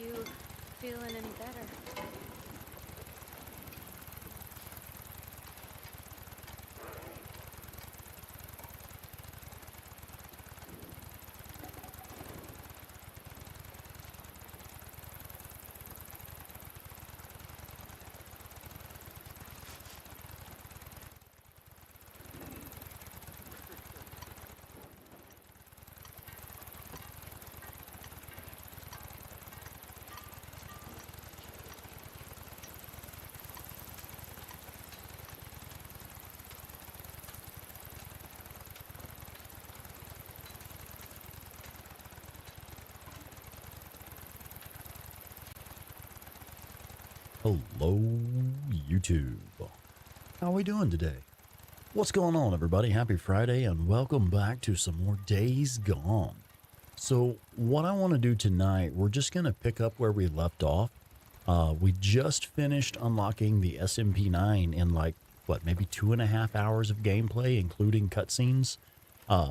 you feeling any better? Hello, YouTube. How are we doing today? What's going on, everybody? Happy Friday, and welcome back to some more Days Gone. So, what I want to do tonight, we're just going to pick up where we left off. We just finished unlocking the SMP9 in like, what, maybe 2.5 hours of gameplay, including cutscenes.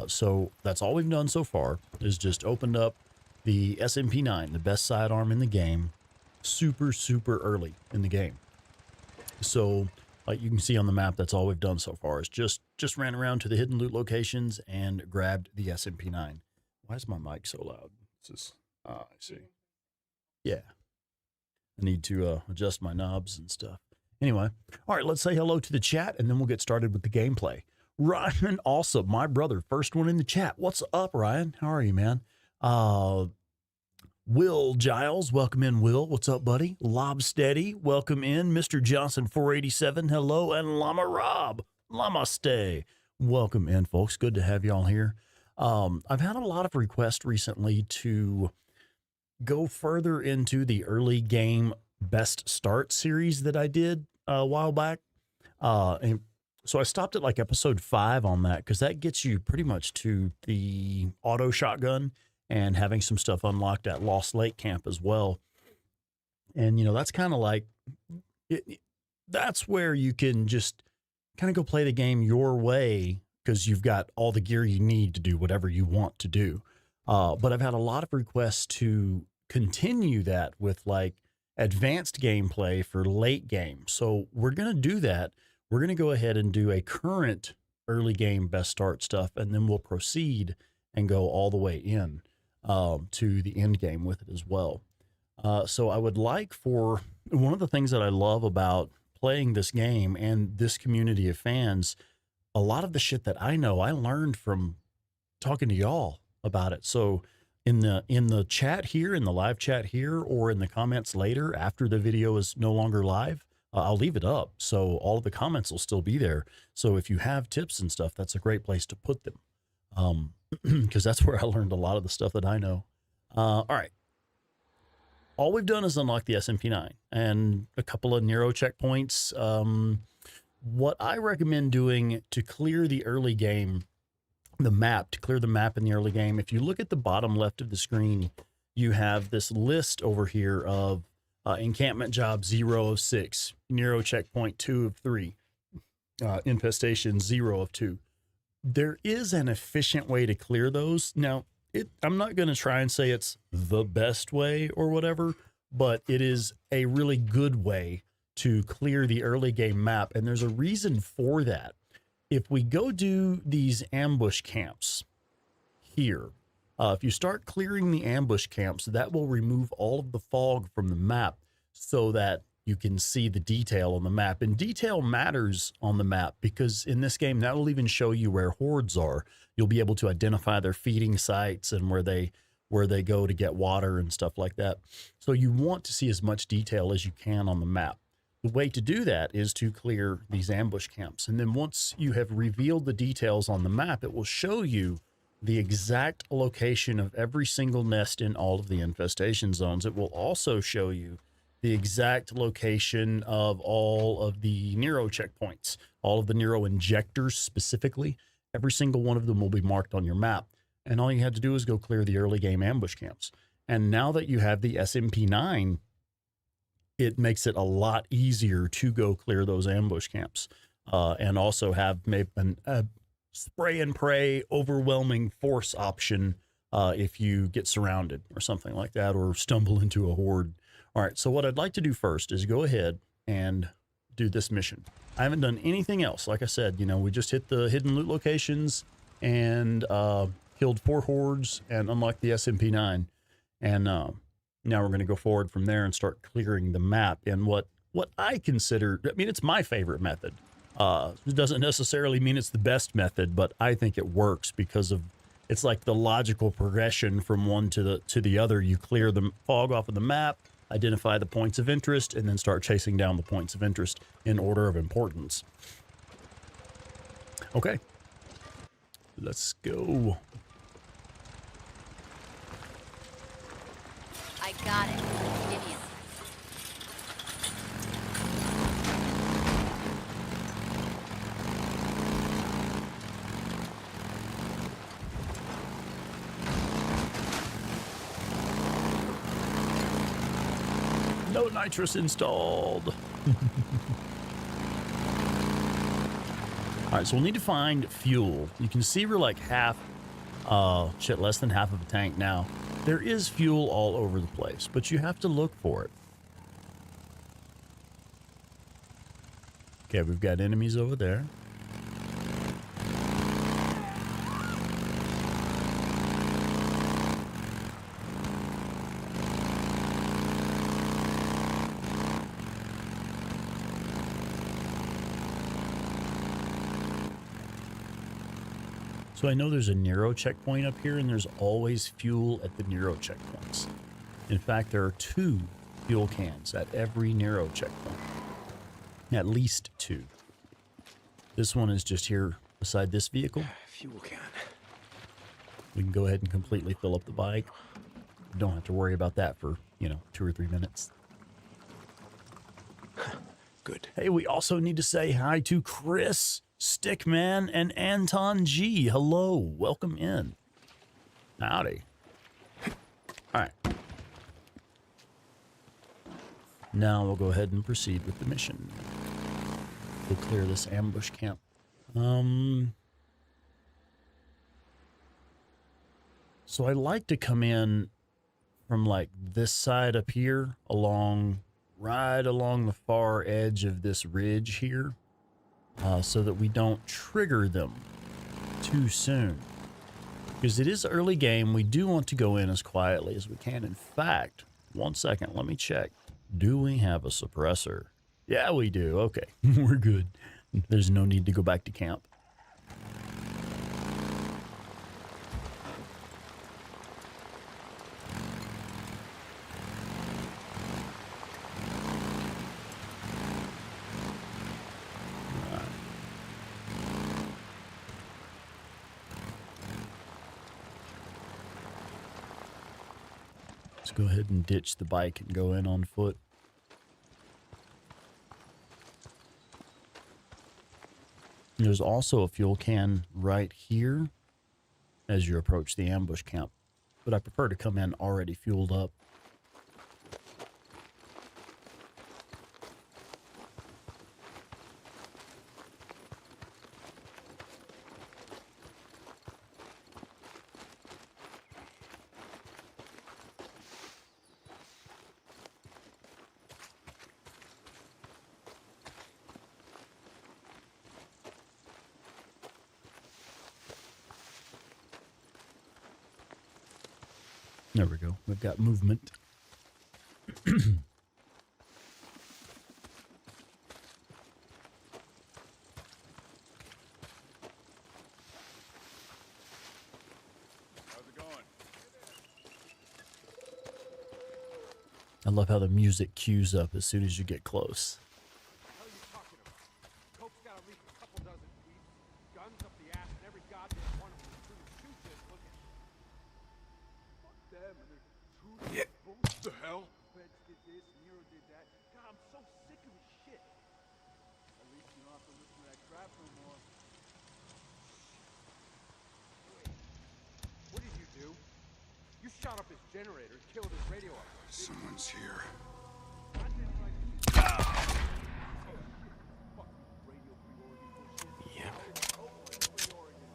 So, that's all we've done so far, is just opened up the SMP9, the best sidearm in the game, super early in the game. So like you can see on the map, that's all we've done so far is just ran around to the hidden loot locations and grabbed the SMP9. Why is my mic so loud? This is I see. Yeah, I need to adjust my knobs and stuff. Anyway, all right, let's say hello to the chat and then we'll get started with the gameplay. Ryan, also my brother, first one in the chat. What's up, Ryan? How are you, man? Will Giles, welcome in, Will. What's up, buddy? Lobsteady, welcome in. Mr. Johnson 487, hello. And Llama Rob, Namaste. Welcome in, folks. Good to have y'all here. I've had a lot of requests recently to go further into the early game best start series that I did a while back. And so I stopped at like episode 5 on that because that gets you pretty much to the auto shotgun and having some stuff unlocked at Lost Lake Camp as well. And, you know, that's kind of like, that's where you can just kind of go play the game your way because you've got all the gear you need to do whatever you want to do. But I've had a lot of requests to continue that with like advanced gameplay for late game. So we're going to do that. We're going to go ahead and do a current early game best start stuff, and then we'll proceed and go all the way in to the end game with it as well. So I would like for one of the things that I love about playing this game and this community of fans, a lot of the shit that I know, I learned from talking to y'all about it. So in the chat here, in the live chat here, or in the comments later after the video is no longer live, I'll leave it up. So all of the comments will still be there. So if you have tips and stuff, that's a great place to put them. Because that's where I learned a lot of the stuff that I know. All right. All we've done is unlock the SMP9 and a couple of Nero checkpoints. What I recommend doing to clear the early game, to clear the map in the early game, if you look at the bottom left of the screen, you have this list over here of encampment job 0 of 6, Nero checkpoint 2 of 3, infestation 0 of 2. There is an efficient way to clear those. Now, I'm not going to try and say it's the best way or whatever, but it is a really good way to clear the early game map. And there's a reason for that. If we go do these ambush camps here, if you start clearing the ambush camps, that will remove all of the fog from the map so that you can see the detail on the map. And detail matters on the map because in this game, that will even show you where hordes are. You'll be able to identify their feeding sites and where they go to get water and stuff like that. So you want to see as much detail as you can on the map. The way to do that is to clear these ambush camps. And then once you have revealed the details on the map, it will show you the exact location of every single nest in all of the infestation zones. It will also show you the exact location of all of the Nero checkpoints, all of the Nero injectors specifically. Every single one of them will be marked on your map. And all you have to do is go clear the early game ambush camps. And now that you have the SMP9, it makes it a lot easier to go clear those ambush camps. And also have maybe a spray and pray overwhelming force option if you get surrounded or something like that, or stumble into a horde. All right, so what I'd like to do first is go ahead and do this mission. I haven't done anything else. Like I said, you know, we just hit the hidden loot locations and killed 4 hordes and unlocked the SMP-9. And now we're going to go forward from there and start clearing the map in what I consider, I mean, it's my favorite method. It doesn't necessarily mean it's the best method, but I think it works because of, it's like the logical progression from one to the other. You clear the fog off of the map, identify the points of interest, and then start chasing down the points of interest in order of importance. Okay, let's go. I got it. Idiot. No nitrous installed. All right, so we'll need to find fuel. You can see we're like less than half of a tank now. There is fuel all over the place, but you have to look for it. Okay, we've got enemies over there. So I know there's a Nero checkpoint up here, and there's always fuel at the Nero checkpoints. In fact, there are 2 fuel cans at every Nero checkpoint. At least 2. This one is just here beside this vehicle. Fuel can. We can go ahead and completely fill up the bike. Don't have to worry about that for, 2 or 3 minutes. Good. Hey, we also need to say hi to Chris, Stickman, and Anton G. Hello, welcome in. Howdy. All right. Now we'll go ahead and proceed with the mission. We'll clear this ambush camp. So I like to come in from like this side up here right along the far edge of this ridge here. So that we don't trigger them too soon. Because it is early game, we do want to go in as quietly as we can. In fact, 1 second, let me check. Do we have a suppressor? Yeah, we do. Okay, we're good. There's no need to go back to camp. Go ahead and ditch the bike and go in on foot. There's also a fuel can right here as you approach the ambush camp, but I prefer to come in already fueled up. There we go. We've got movement. How's it going? I love how the music cues up as soon as you get close. What are you talking about? Cope's got at least a couple dozen tweets, guns up the ass, and every goddamn one of them is shooting this looking. Fuck them and their true Yeah. What the hell? Feds did this, Nero did that. God, I'm so sick of his shit. At least you don't have to listen to that crap no more. Wait, what did you do? You shot up his generator, killed his radio operator. Someone's here. I didn't like this. Fucking radio free Oregon bullshit. Yep. Oakland free Oregon.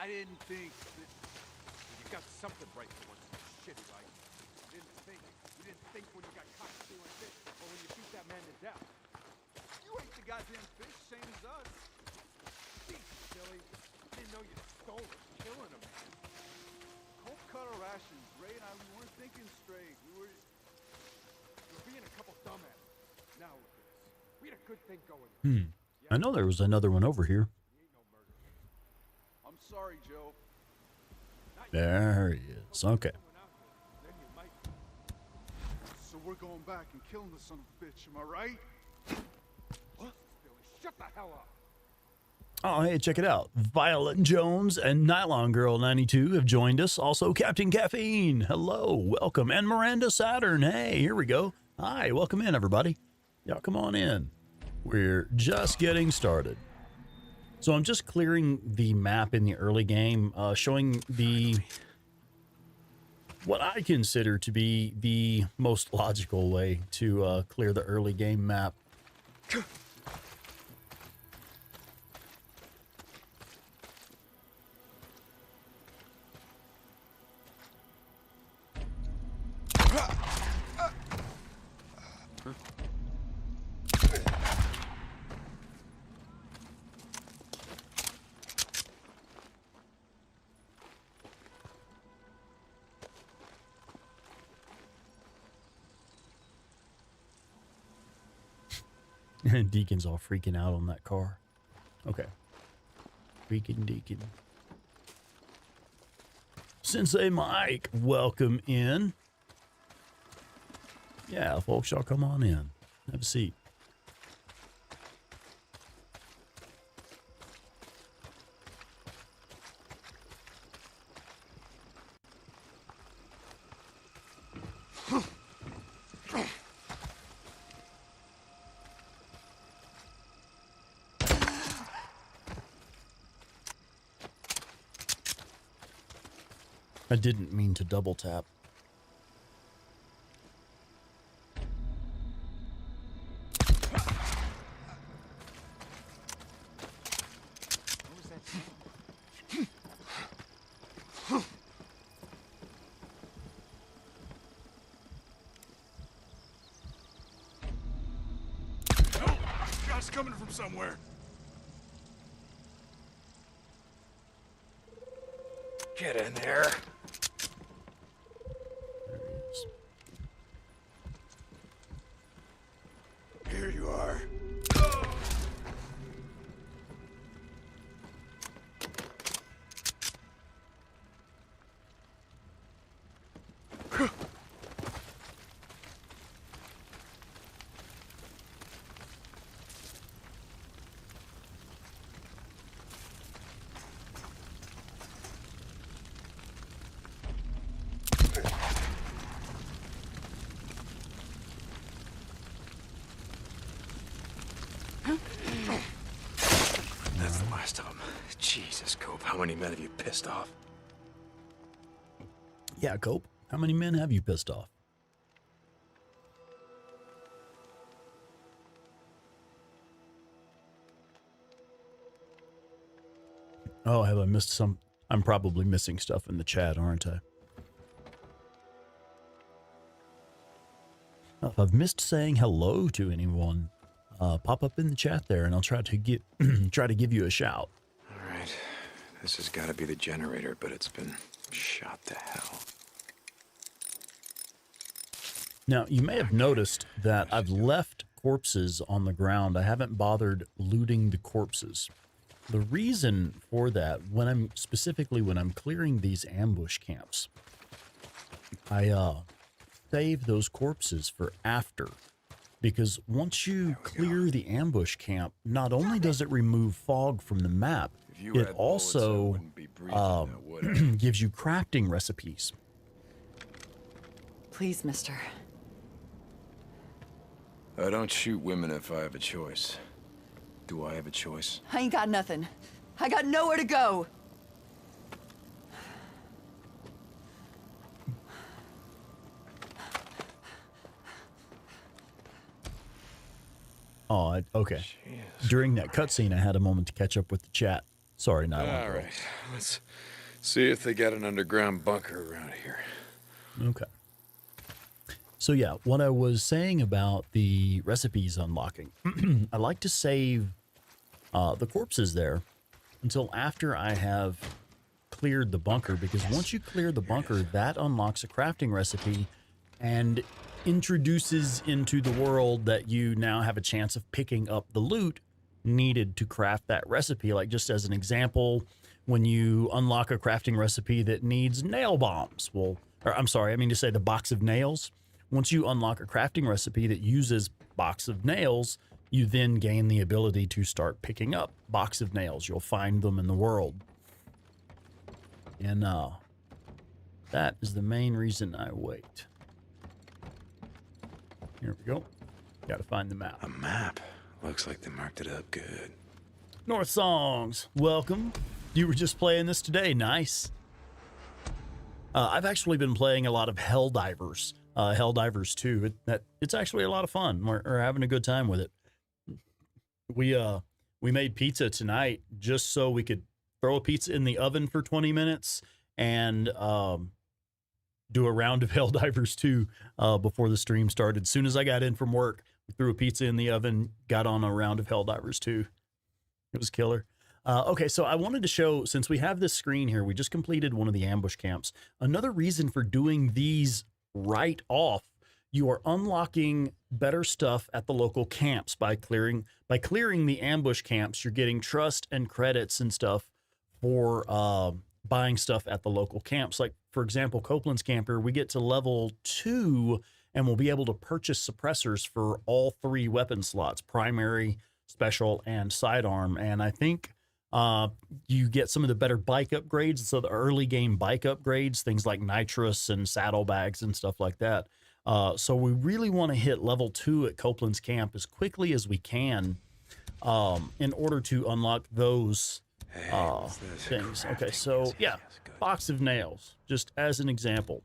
didn't think that you got something right for once in your shitty life. You didn't think when you got caught stealing fish or when you beat that man to death. You ate the goddamn fish, same as us. Jeez, silly. I didn't know you stole it, killing a man. Cold cut our rations. Ray and I, we weren't thinking straight. You're being a couple dumbasses. Now look at us. We had a good thing going. I know there was another one over here. We ain't no murderer. I'm sorry, Joe. There he is. Okay. Then you might. So we're going back and killing the son of a bitch, am I right? What? Shut the hell up. Oh, hey, check it out. Violet Jones and Nylon Girl 92 have joined us. Also, Captain Caffeine. Hello, welcome. And Miranda Saturn. Hey, here we go. Hi, welcome in, everybody. Y'all come on in. We're just getting started. So I'm just clearing the map in the early game, showing what I consider to be the most logical way to clear the early game map. And Deacon's all freaking out on that car. Okay. Freaking Deacon. Sensei Mike, welcome in. Yeah, folks, y'all come on in. Have a seat. I didn't mean to double tap. Shots coming from somewhere. Get in there. There he is. Here you are. That's the last of them. Jesus, Cope, how many men have you pissed off? Yeah, Cope, how many men have you pissed off? Oh, have I missed some? I'm probably missing stuff in the chat, aren't I? If I've missed saying hello to anyone, pop up in the chat there, and I'll try to give you a shout. All right. This has got to be the generator, but it's been shot to hell. Now, you may have noticed that I've left corpses on the ground. I haven't bothered looting the corpses. The reason for that, when I'm clearing these ambush camps, I save those corpses for after, because once you clear the ambush camp, not only does it remove fog from the map, it also gives you crafting recipes. Please, mister. I don't shoot women if I have a choice. Do I have a choice? I ain't got nothing. I got nowhere to go. Oh, okay. Jesus During that cutscene, I had a moment to catch up with the chat. Sorry, not All right, let's see if they got an underground bunker around here. Okay. So yeah, what I was saying about the recipes unlocking, I like to save the corpses there until after I have cleared the bunker, because once you clear the bunker, that unlocks a crafting recipe and introduces into the world that you now have a chance of picking up the loot needed to craft that recipe. Like, just as an example, when you unlock a crafting recipe that needs nail bombs, well, or I'm sorry, I mean to say the box of nails. Once you unlock a crafting recipe that uses box of nails, you then gain the ability to start picking up box of nails. You'll find them in the world. And that is the main reason I wait. Here we go. Got to find the map. A map. Looks like they marked it up good. North Songs, welcome. You were just playing this today. Nice. I've actually been playing a lot of Helldivers. Helldivers 2. It's actually a lot of fun. We're having a good time with it. We made pizza tonight just so we could throw a pizza in the oven for 20 minutes and do a round of Helldivers 2 before the stream started. As soon as I got in from work, we threw a pizza in the oven, got on a round of Helldivers 2. It was killer. Okay, so I wanted to show, since we have this screen here, we just completed one of the ambush camps. Another reason for doing these right off, you are unlocking better stuff at the local camps by clearing the ambush camps. You're getting trust and credits and stuff for buying stuff at the local camps. Like, for example, Copeland's camper, we get to level 2 and we'll be able to purchase suppressors for all 3 weapon slots: primary, special, and sidearm. And I think you get some of the better bike upgrades. So the early game bike upgrades, things like nitrous and saddlebags and stuff like that. So we really want to hit level 2 at Copeland's camp as quickly as we can in order to unlock those things. Okay, so yeah, box of nails, just as an example.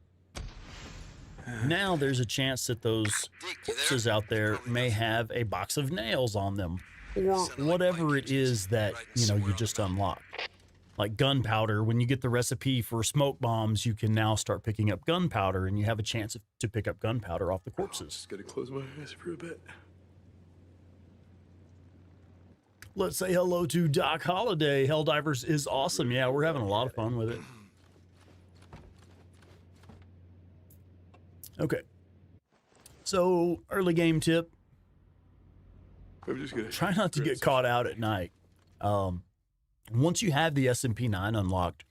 Now there's a chance that those corpses out there may have a box of nails on them, or whatever it is that, you know, you just unlock. Like gunpowder, when you get the recipe for smoke bombs, you can now start picking up gunpowder, and you have a chance to pick up gunpowder off the corpses. Just gotta close my eyes for a bit. Let's say hello to Doc Holiday. Helldivers is awesome. Yeah, we're having a lot of fun with it. Okay. So, early game tip. I'm just gonna Try not to get caught out at night. Once you have the SMP9 unlocked,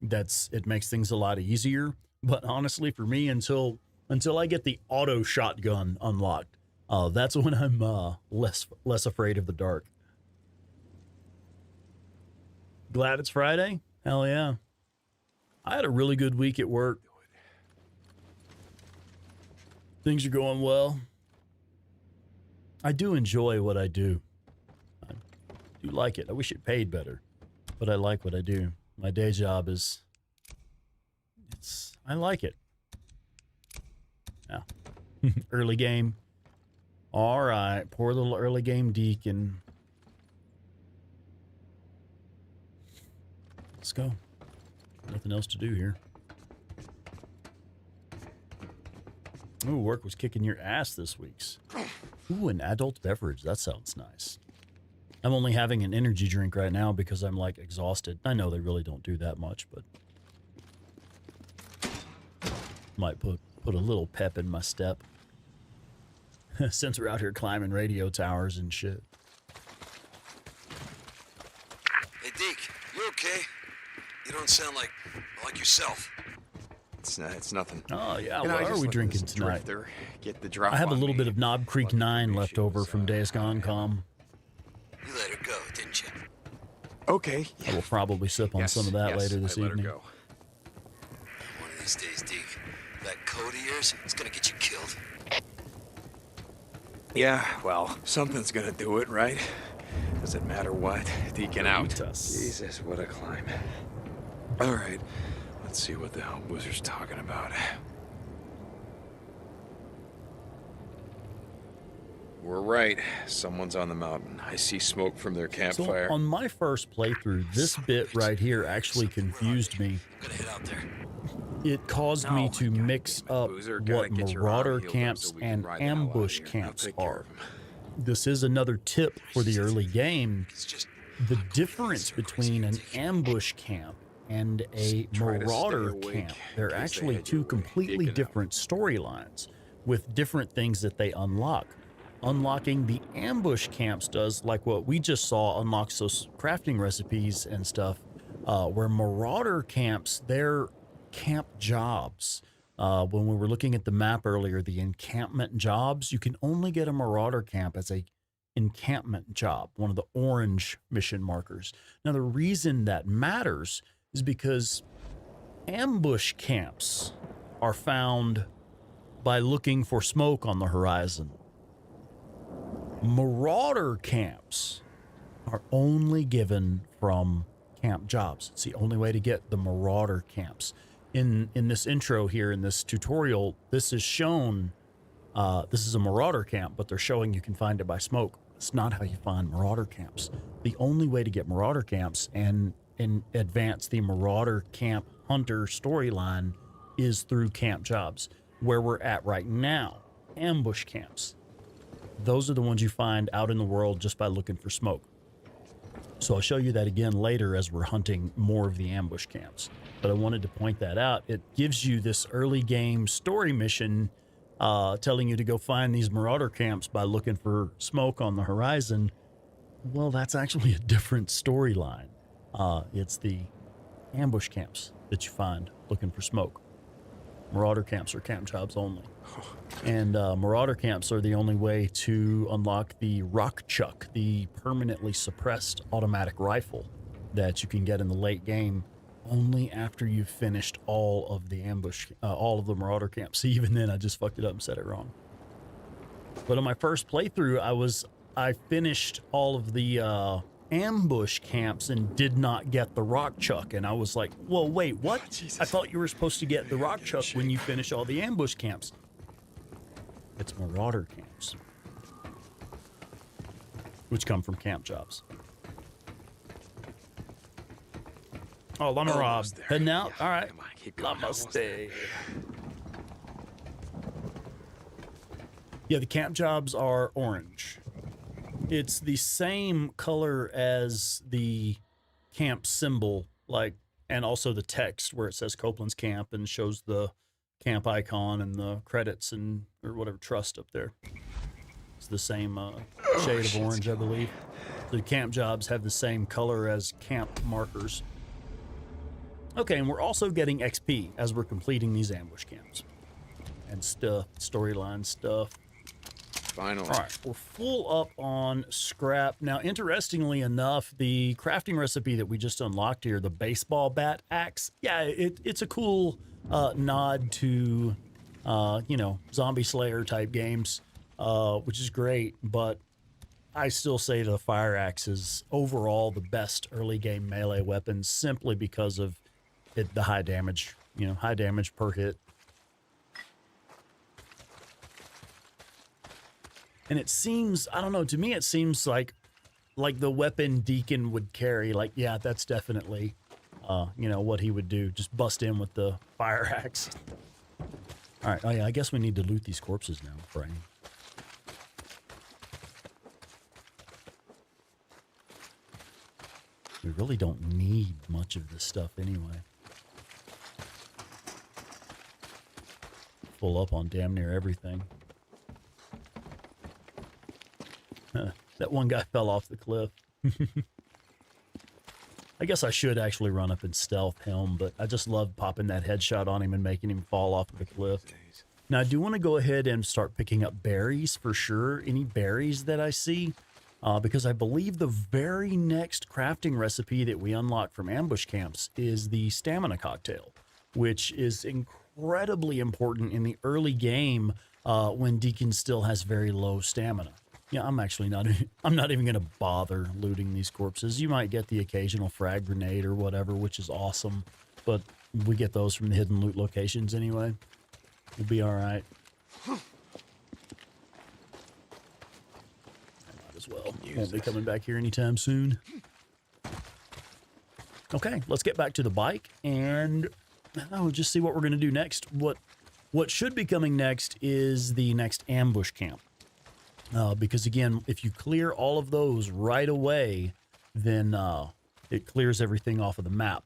it makes things a lot easier. But honestly, for me, until I get the auto shotgun unlocked, that's when I'm less afraid of the dark. Glad it's Friday? Hell yeah. I had a really good week at work. Things are going well. I do enjoy what I do. I do like it. I wish it paid better, but I like what I do. My day job is, I like it. Yeah. Early game. All right. Poor little early game Deacon. Let's go. Nothing else to do here. Ooh, work was kicking your ass this week's. Ooh, an adult beverage. That sounds nice. I'm only having an energy drink right now because I'm like exhausted. I know they really don't do that much, but might put a little pep in my step. Since we're out here climbing radio towers and shit. Hey, Deke, you okay? You don't sound like yourself. It's nothing. Oh, yeah. You know, What I are just we let drinking this tonight? drifter get the drop I have a on little me. bit of Knob Creek 9 left over from Days Gone Com. You let her go, didn't you? Okay. I will probably sip on some of that later this I let her evening. go. One of these days, Deke, that code of yours is gonna get you killed. Yeah, well, something's gonna do it, right? Doesn't matter what. Deacon out. Jesus, what a climb. All right, let's see what the hell Boozer's talking about. We're right. Someone's on the mountain. I see smoke from their campfire. So on my first playthrough, this bit right here actually confused me. Gonna head out there. It caused me to mix up Boozer, gotta what get your marauder arm healed up camps so we can and ride the hell out of ambush here. I'll camps take care are. of him. This is another tip for the early game. It's just The difference between an ambush camp and a Try to marauder stay awake camp, in they're case they actually head two your way. completely Deacon out. different storylines with different things that they unlock. Unlocking the ambush camps does, like what we just saw, unlocks those crafting recipes and stuff, where marauder camps, they're camp jobs. When we were looking at the map earlier, the encampment jobs, you can only get a marauder camp as a encampment job, one of the orange mission markers. Now, the reason that matters is because ambush camps are found by looking for smoke on the horizon. Marauder camps are only given from camp jobs. It's the only way to get the marauder camps. In this intro here, in this tutorial, this is shown, this is a marauder camp, but they're showing you can find it by smoke. It's not how you find marauder camps. The only way to get marauder camps and advance the marauder camp hunter storyline is through camp jobs. Where we're at right now, ambush camps. Those are the ones you find out in the world just by looking for smoke. So I'll show you that again later as we're hunting more of the ambush camps. But I wanted to point that out. It gives you this early game story mission telling you to go find these marauder camps by looking for smoke on the horizon. Well, that's actually a different storyline. It's the ambush camps that you find looking for smoke. Marauder camps are camp jobs only. And marauder camps are the only way to unlock the rock chuck, the permanently suppressed automatic rifle that you can get in the late game only after you've finished all of the ambush, all of the marauder camps. See, even then I just fucked it up and said it wrong. But on my first playthrough, I finished all of the ambush camps and did not get the rock chuck. And I was like, well, wait, what? I thought you were supposed to get the rock chuck when you finish all the ambush camps. It's marauder camps, which come from camp jobs. Oh, Llama Rob, Almost there. heading out? Yeah, All right. come on, keep going. Llama Almost stay. Yeah, the camp jobs are orange. It's the same color as the camp symbol, like, and also the text where it says Copeland's Camp and shows the camp icon and the credits and or whatever trust up there. It's the same shade of orange, I believe. The camp jobs have the same color as camp markers. Okay, and we're also getting XP as we're completing these ambush camps and stuff, storyline stuff. Finally. All right, we're full up on scrap. Now, interestingly enough, the crafting recipe that we just unlocked here, the baseball bat axe, yeah, it's a cool nod to, Zombie Slayer type games, which is great, but I still say the fire axe is overall the best early game melee weapon simply because of the high damage, high damage per hit. And it seems, I don't know, to me it seems like the weapon Deacon would carry. Like, yeah, that's definitely, what he would do. Just bust in with the fire axe. All right, oh yeah, I guess we need to loot these corpses now, Brian. We really don't need much of this stuff anyway. Full up on damn near everything. That one guy fell off the cliff. I guess I should actually run up and stealth him, but I just love popping that headshot on him and making him fall off of the cliff. Now, I do want to go ahead and start picking up berries for sure. Any berries that I see. Because I believe the very next crafting recipe that we unlock from ambush camps is the stamina cocktail, which is incredibly important in the early game when Deacon still has very low stamina. Yeah, I'm not even going to bother looting these corpses. You might get the occasional frag grenade or whatever, which is awesome, but we get those from the hidden loot locations anyway. We'll be all right. as well. Won't be coming back here anytime soon. Okay, let's get back to the bike and just see what we're going to do next. What should be coming next is the next ambush camp. Because again, if you clear all of those right away, then it clears everything off of the map.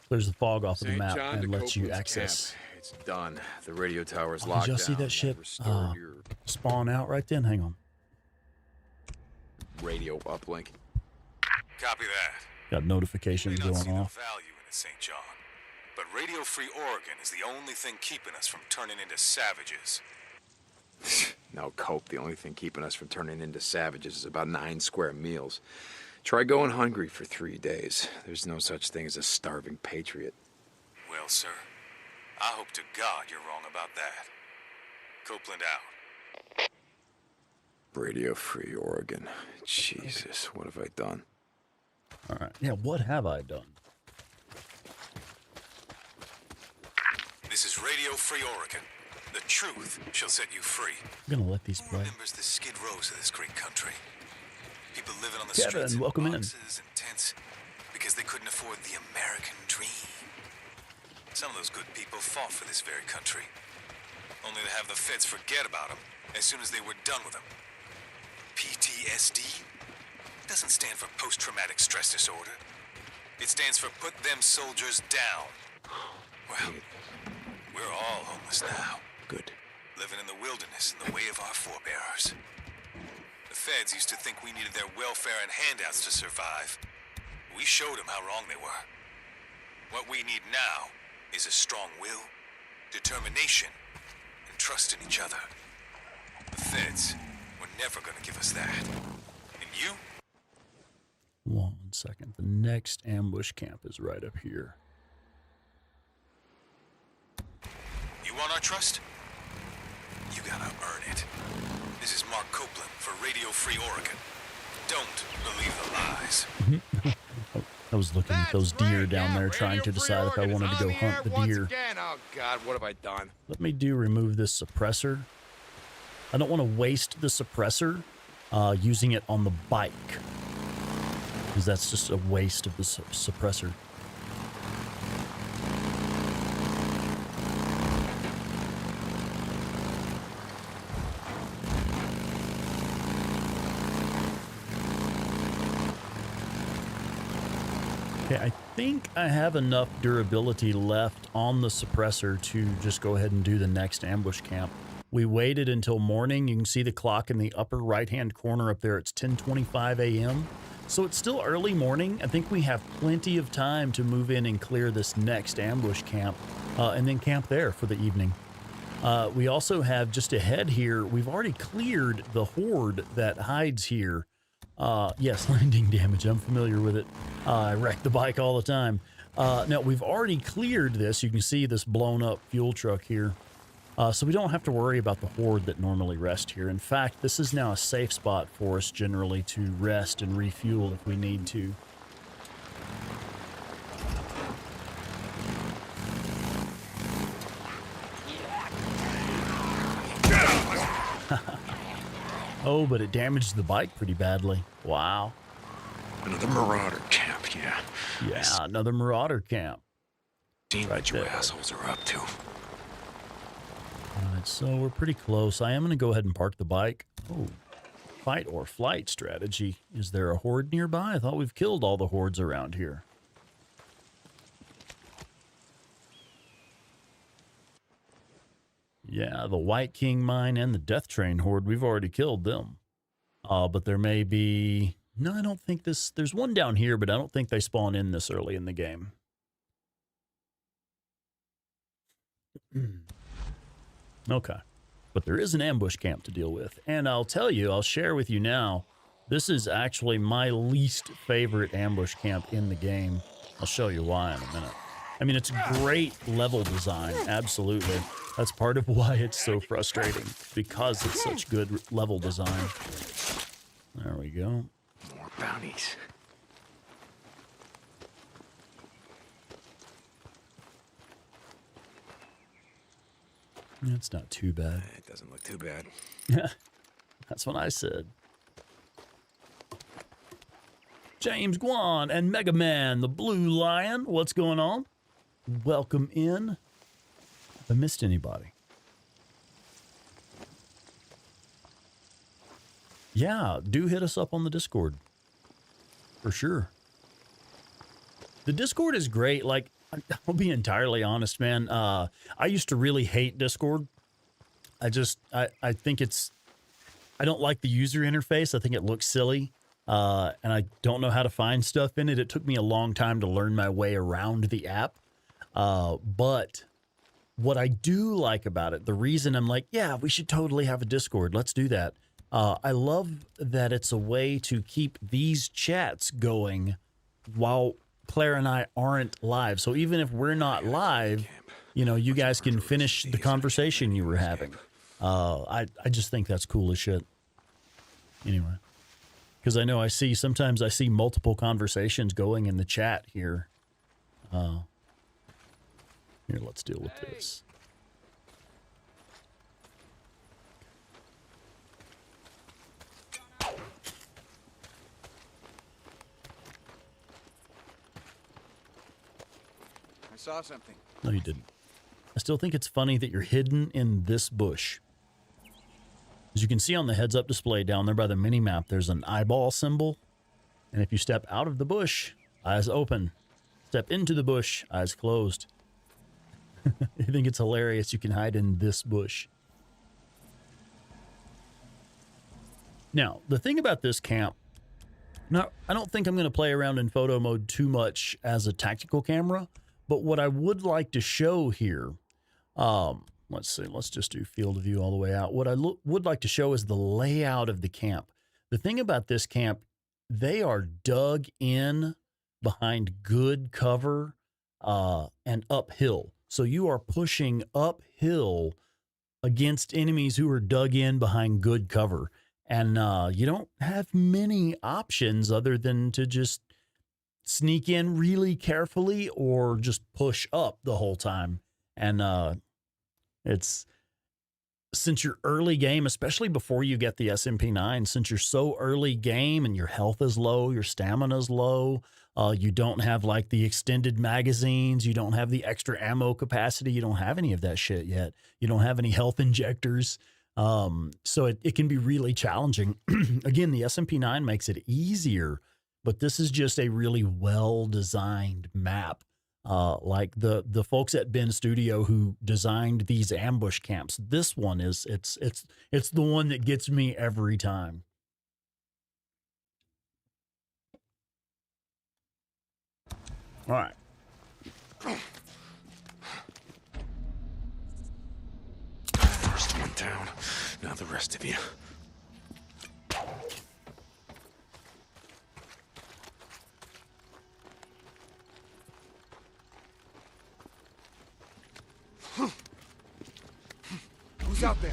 Clears the fog off of the map and lets you access. Camp. It's done. The radio tower's Oh, locked did y'all down. see that ship Restored your spawn out right then? Hang on. radio uplink. Copy that. Got notifications You may not see going the off. value in it, St. John, but Radio Free Oregon is the only thing keeping us from turning into savages. No, Cope, the only thing keeping us from turning into savages is about 9 square meals. Try going hungry for 3 days. There's no such thing as a starving patriot. Well, sir, I hope to God you're wrong about that. Copeland out. Radio Free Oregon. Jesus, what have I done? All right. Yeah, what have I done? This is Radio Free Oregon. The truth shall set you free. I'm going to let these Who play. remembers the Skid Rows of this great country? People living on the Kevin, streets welcome in. in boxes and tents because they couldn't afford the American dream. Some of those good people fought for this very country, only to have the feds forget about them as soon as they were done with them. PTSD doesn't stand for post-traumatic stress disorder. It stands for put them soldiers down. Well, we're all homeless now. Good. Living in the wilderness in the way of our forebears. The feds used to think we needed their welfare and handouts to survive. We showed them how wrong they were. What we need now is a strong will, determination, and trust in each other. The feds were never going to give us that. And you? 1 second. The next ambush camp is right up here. You want our trust? You gotta earn it. This is Mark Copeland for Radio Free Oregon. Don't believe the lies. I was looking at those deer down there trying to decide if I wanted to go hunt the deer. Oh, God, what have I done? Let me remove this suppressor. I don't want to waste the suppressor using it on the bike, because that's just a waste of the suppressor. Okay, I think I have enough durability left on the suppressor to just go ahead and do the next ambush camp. We waited until morning. You can see the clock in the upper right-hand corner up there. It's 10:25 a.m. So it's still early morning. I think we have plenty of time to move in and clear this next ambush camp and then camp there for the evening. We also have just ahead here, we've already cleared the horde that hides here. Yes, landing damage. I'm familiar with it. I wreck the bike all the time. Now, we've already cleared this. You can see this blown up fuel truck here. So we don't have to worry about the horde that normally rest here. In fact, this is now a safe spot for us generally to rest and refuel if we need to. Oh, but it damaged the bike pretty badly. Wow. Another marauder camp, yeah. Yeah, another marauder camp. See Right what you there. assholes are up to. All right, so we're pretty close. I am going to go ahead and park the bike. Oh, fight or flight strategy. Is there a horde nearby? I thought we've killed all the hordes around here. Yeah, the White King Mine and the Death Train horde, we've already killed them. But there may be... No, I don't think this... There's one down here, but I don't think they spawn in this early in the game. Okay. But there is an ambush camp to deal with. And I'll tell you, I'll share with you now, this is actually my least favorite ambush camp in the game. I'll show you why in a minute. I mean, it's great level design, absolutely. That's part of why it's so frustrating, because it's such good level design. There we go. More bounties. It's not too bad. It doesn't look too bad. That's what I said. James Guan and Mega Man, the Blue Lion. What's going on? Welcome in. Have I missed anybody? Yeah, do hit us up on the Discord. For sure. The Discord is great. Like, I'll be entirely honest, man. I used to really hate Discord. I think I don't like the user interface. I think it looks silly. And I don't know how to find stuff in it. It took me a long time to learn my way around the app. But what I do like about it, the reason I'm like, yeah, we should totally have a Discord. Let's do that. I love that it's a way to keep these chats going while Claire and I aren't live. So even if we're not live, you know, you guys can finish the conversation you were having. I just think that's cool as shit. Anyway, because I know sometimes I see multiple conversations going in the chat here. Here, let's deal with this. I saw something. No, you didn't. I still think it's funny that you're hidden in this bush. As you can see on the heads-up display down there by the mini-map, there's an eyeball symbol. And if you step out of the bush, eyes open. Step into the bush, eyes closed. I think it's hilarious you can hide in this bush. Now, the thing about this camp, now, I don't think I'm going to play around in photo mode too much as a tactical camera, but what I would like to show here, let's see, let's just do field of view all the way out. What I would like to show is the layout of the camp. The thing about this camp, they are dug in behind good cover and uphill. So you are pushing uphill against enemies who are dug in behind good cover. And you don't have many options other than to just sneak in really carefully or just push up the whole time. And it's, since you're early game, especially before you get the SMP9, since you're so early game and your health is low, your stamina is low, you don't have like the extended magazines, you don't have the extra ammo capacity, you don't have any of that shit yet. You don't have any health injectors. So it can be really challenging. Again, the SMP9 makes it easier, but this is just a really well-designed map. Like the folks at Ben Studio who designed these ambush camps. This one is, it's the one that gets me every time. All right. First one down. Now the rest of you. Who's out there?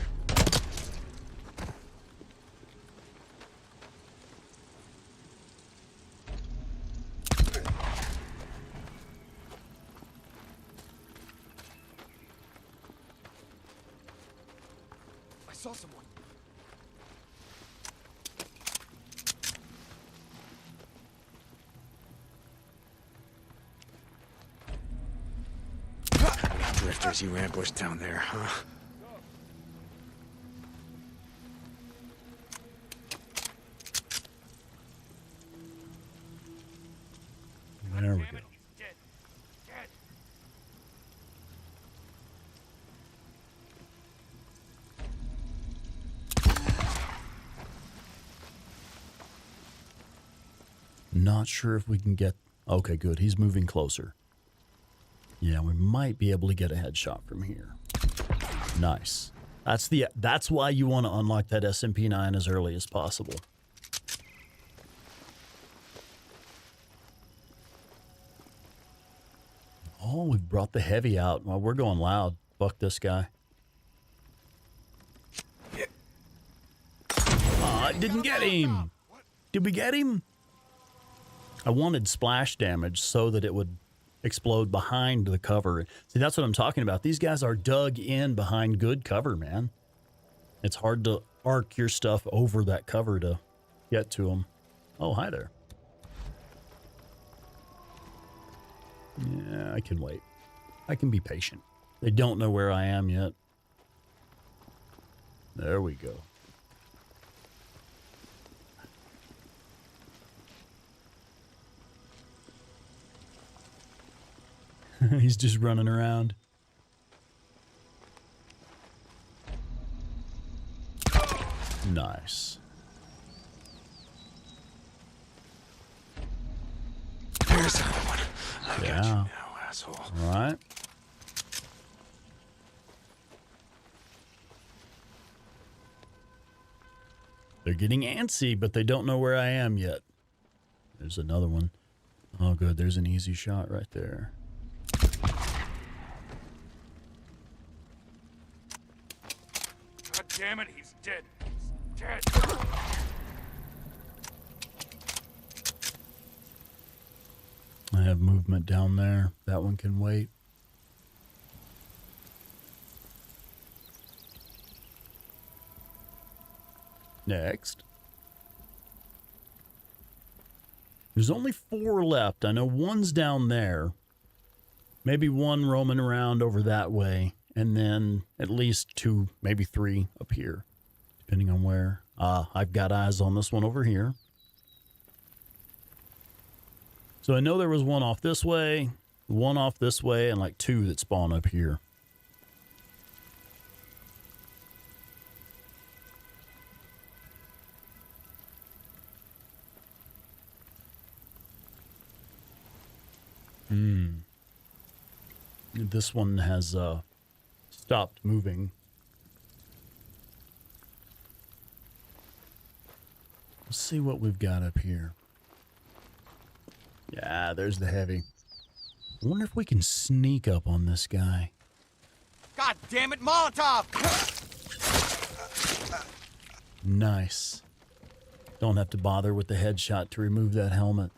I saw someone. Drifters you ambushed down there, huh? There we go. Not sure if we can get... Okay, good. He's moving closer. Yeah, we might be able to get a headshot from here. Nice. That's why you want to unlock that SMP9 as early as possible. Oh, we brought the heavy out. Well, we're going loud. Fuck this guy. I didn't get him. Did we get him? I wanted splash damage so that it would explode behind the cover. See, that's what I'm talking about. These guys are dug in behind good cover, man. It's hard to arc your stuff over that cover to get to them. Oh, hi there. Yeah, I can wait. I can be patient. They don't know where I am yet. There we go. He's just running around. Nice. There's another one. I got you Yeah. now, asshole. All right. They're getting antsy, but they don't know where I am yet. There's another one. Oh, good. There's an easy shot right there. God damn it, he's dead. He's dead. I have movement down there. That one can wait. Next. There's only 4 left. I know one's down there. Maybe one roaming around over that way. And then at least 2, maybe 3 up here. Depending on where. I've got eyes on this one over here. So I know there was one off this way, one off this way, and like 2 that spawn up here. This one has stopped moving. Let's see what we've got up here. Yeah, there's the heavy. I wonder if we can sneak up on this guy. God damn it, Molotov! Nice. Don't have to bother with the headshot to remove that helmet.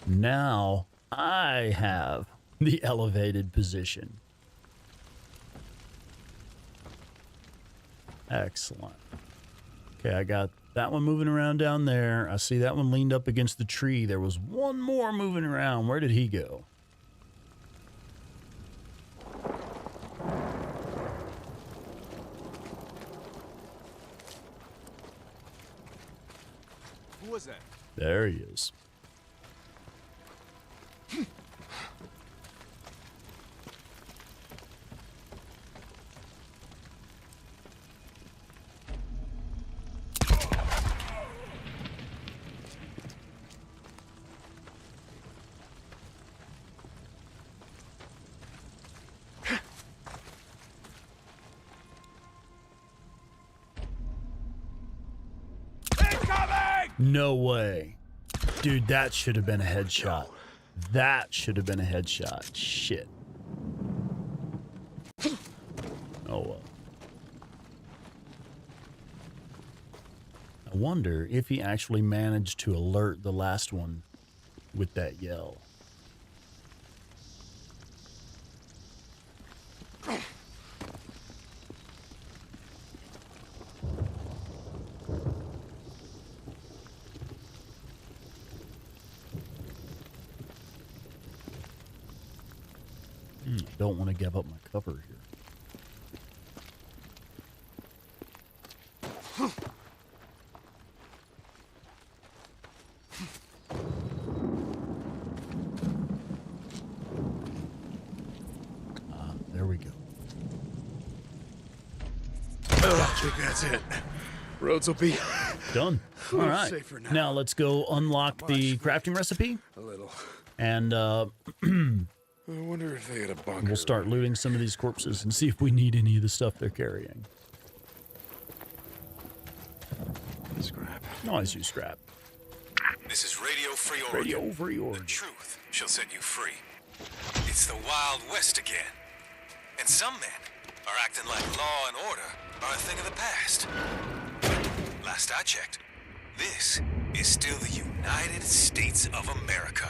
Now I have the elevated position. Excellent. Okay, I got that one moving around down there. I see that one leaned up against the tree. There was one more moving around. Where did he go? Who was that? There he is. No way. Dude, that should have been a headshot. That should have been a headshot. Shit. Oh well. I wonder if he actually managed to alert the last one with that yell. Don't want to give up my cover here. There we go. I think that's it. Roads will be Done. All right. safer now. Now let's go unlock the crafting recipe. a little. And I wonder if they had a bunker. we'll start looting some of these corpses and see if we need any of the stuff they're carrying. Scrap. Always use scrap. This is Radio Free Oregon. Radio Free The Oregon. truth shall set you free. It's the Wild West again. And some men are acting like law and order are a thing of the past. Last I checked, this is still the United States of America.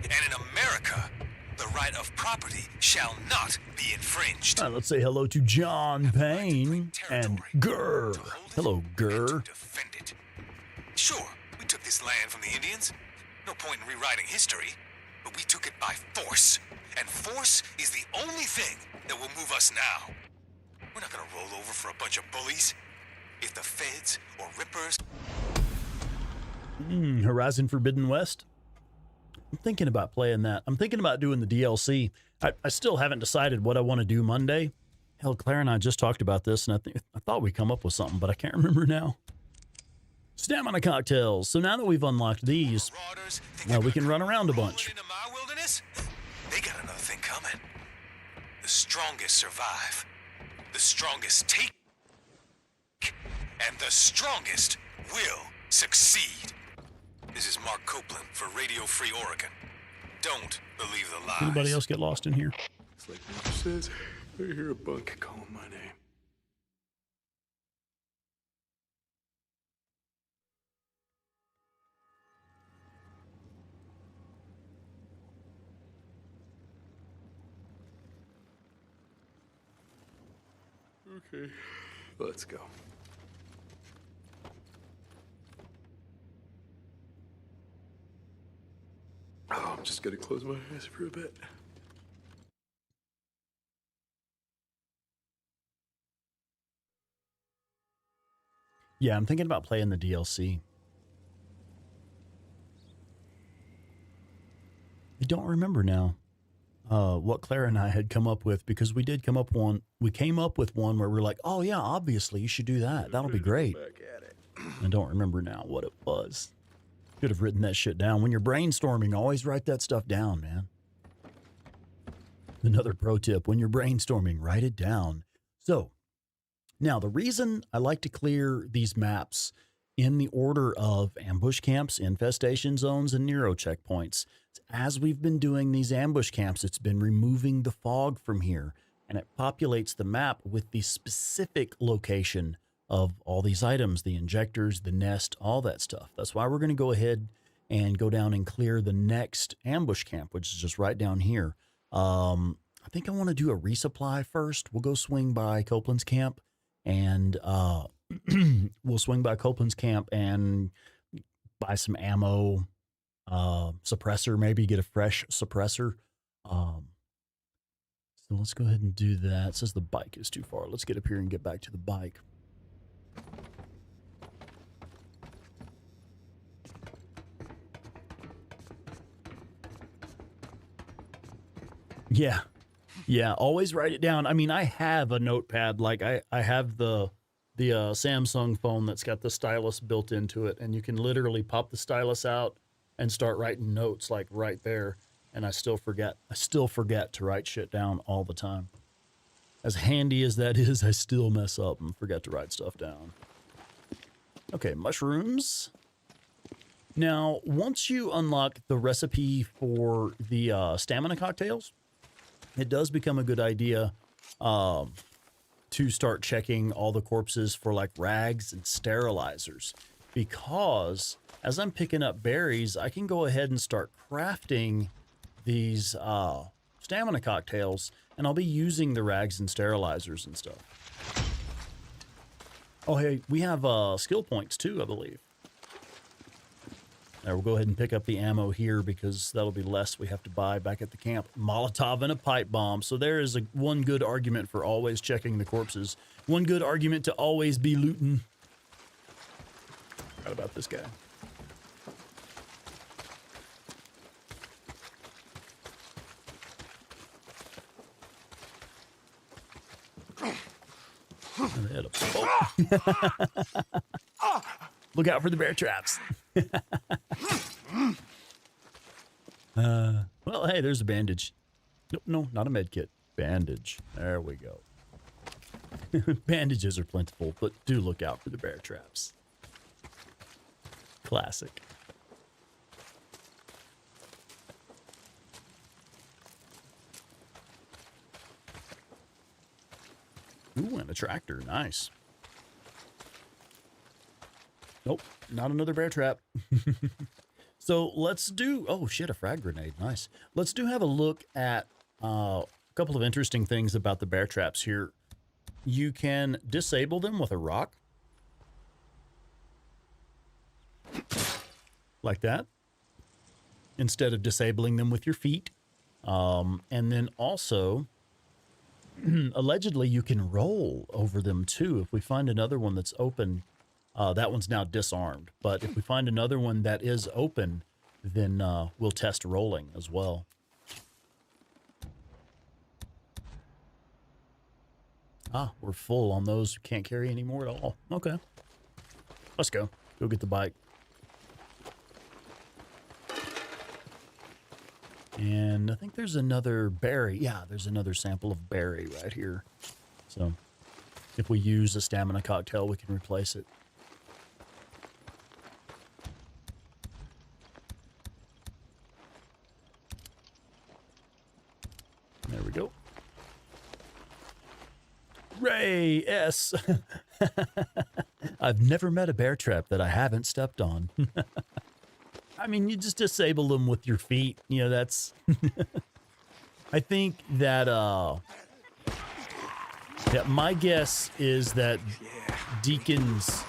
And in America, the right of property shall not be infringed. All right, let's say hello to John Payne and Gurr. To hold it Hello, and Gurr. to defend it. Sure, we took this land from the Indians. No point in rewriting history. But we took it by force. And force is the only thing that will move us now. We're not gonna roll over for a bunch of bullies. If the feds or rippers... Horizon Forbidden West. I'm thinking about playing that. I'm thinking about doing the DLC. I still haven't decided what I want to do Monday. Hell, Claire and I just talked about this, and I thought we'd come up with something, but I can't remember now. Stamina cocktails. So now that we've unlocked these, now we can run around a bunch. Into my wilderness? They got another thing coming. The strongest survive. The strongest take. And the strongest will succeed. This is Mark Copeland for Radio Free Oregon. Don't believe the lies. Anybody else get lost in here? It's like Major says, I hear a bunk calling my name. Okay, let's go. Oh, I'm just gonna close my eyes for a bit. Yeah, I'm thinking about playing the DLC. I don't remember now what Claire and I had come up with, because we came up with one where we're like, oh yeah, obviously you should do that. That'll be great. I don't remember now what it was. Could have written that shit down. When you're brainstorming, always write that stuff down, man. Another pro tip, when you're brainstorming, write it down. So, now the reason I like to clear these maps in the order of ambush camps, infestation zones, and Nero checkpoints, as we've been doing these ambush camps, it's been removing the fog from here, and it populates the map with the specific location of all these items, the injectors, the nest, all that stuff. That's why we're going to go ahead and go down and clear the next ambush camp, which is just right down here. I think I want to do a resupply first. We'll go swing by Copeland's camp, and we'll swing by Copeland's camp and buy some ammo, suppressor, maybe get a fresh suppressor. So let's go ahead and do that. It says the bike is too far. Let's get up here and get back to the bike. Yeah, always write it down. I mean, I have a notepad. Like I have the Samsung phone that's got the stylus built into it, and you can literally pop the stylus out and start writing notes like right there. And I still forget to write shit down all the time. As handy as that is, I still mess up and forget to write stuff down. Okay, mushrooms. Now, once you unlock the recipe for the stamina cocktails, it does become a good idea to start checking all the corpses for like rags and sterilizers, because as I'm picking up berries, I can go ahead and start crafting these stamina cocktails, and I'll be using the rags and sterilizers and stuff. Oh, hey, we have skill points too, I believe. Now we'll go ahead and pick up the ammo here, because that'll be less we have to buy back at the camp. Molotov and a pipe bomb. So there is one good argument for always checking the corpses. One good argument to always be looting. Forgot about this guy. They had a Look out for the bear traps. Well, hey, there's a bandage. No, not a med kit. Bandage. There we go. Bandages are plentiful, but do look out for the bear traps. Classic. Ooh, and a tractor. Nice. Nope, not another bear trap. So let's do... Oh, shit, a frag grenade. Nice. Let's have a look at a couple of interesting things about the bear traps here. You can disable them with a rock. like that, instead of disabling them with your feet. And then also, allegedly, you can roll over them too. If we find another one that's open, that one's now disarmed. But if we find another one that is open, then we'll test rolling as well. Ah, we're full on those. Can't carry any more at all. Okay. Let's go. Go get the bike. And I think there's another berry. Yeah, there's another sample of berry right here. So if we use a stamina cocktail, we can replace it. There we go. Ray S. I've never met a bear trap that I haven't stepped on. I mean, you just disable them with your feet. You know, that's... I think that, my guess is that Deacon's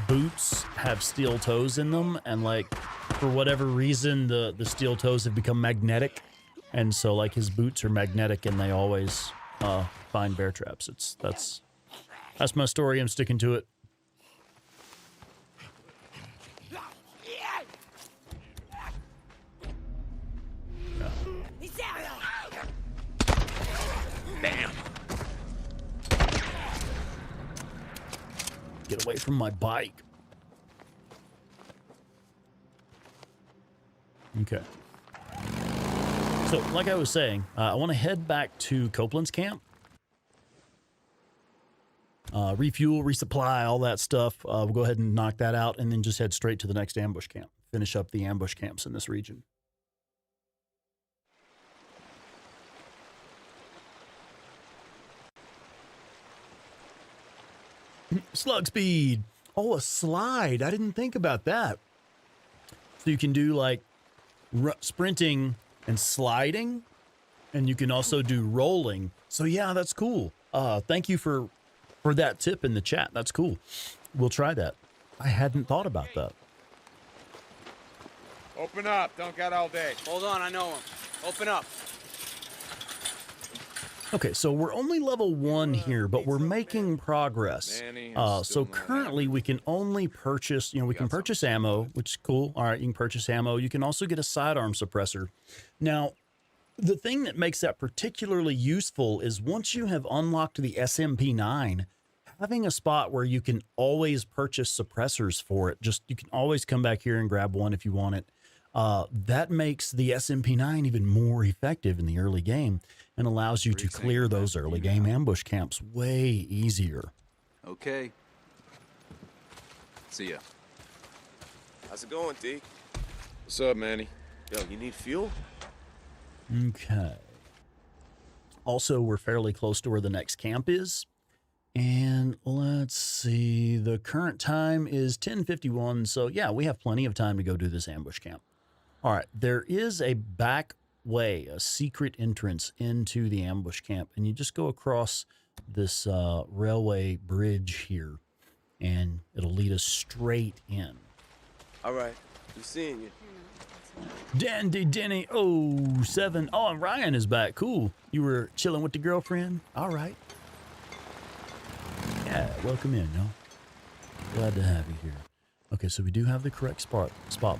boots have steel toes in them, and like, for whatever reason, the steel toes have become magnetic. And so, like, his boots are magnetic, and they always find bear traps. That's my story. I'm sticking to it. Bam. Get away from my bike. Okay. So, like I was saying, I want to head back to Copeland's camp. Refuel, resupply, all that stuff. We'll go ahead and knock that out and then just head straight to the next ambush camp. Finish up the ambush camps in this region. Slug speed. Oh, a slide. I didn't think about that. So you can do like sprinting and sliding, and you can also do rolling. So yeah, that's cool. Thank you for that tip in the chat. That's cool. We'll try that. I hadn't thought about that. Open up. Don't get all day. Hold on, I know him. Open up. Okay, so we're only level 1 here, but we're making progress. So currently we can only purchase, we can purchase ammo, which is cool. All right, you can purchase ammo. You can also get a sidearm suppressor. Now, the thing that makes that particularly useful is once you have unlocked the SMP9, having a spot where you can always purchase suppressors for it, you can always come back here and grab one if you want it. That makes the SMP9 even more effective in the early game and allows you to clear those early game ambush camps way easier. Okay. See ya. How's it going, Deke? What's up, Manny? Yo, you need fuel? Okay. Also, we're fairly close to where the next camp is. And let's see, the current time is 10:51. So yeah, we have plenty of time to go do this ambush camp. All right, there is a back way, a secret entrance into the ambush camp, and you just go across this railway bridge here, and it'll lead us straight in. All right, I'm seeing you. Dandy Denny 07. Oh, and Ryan is back. Cool. You were chilling with the girlfriend? All right. Yeah, welcome in, y'all. Glad to have you here. Okay, so we do have the correct spot now.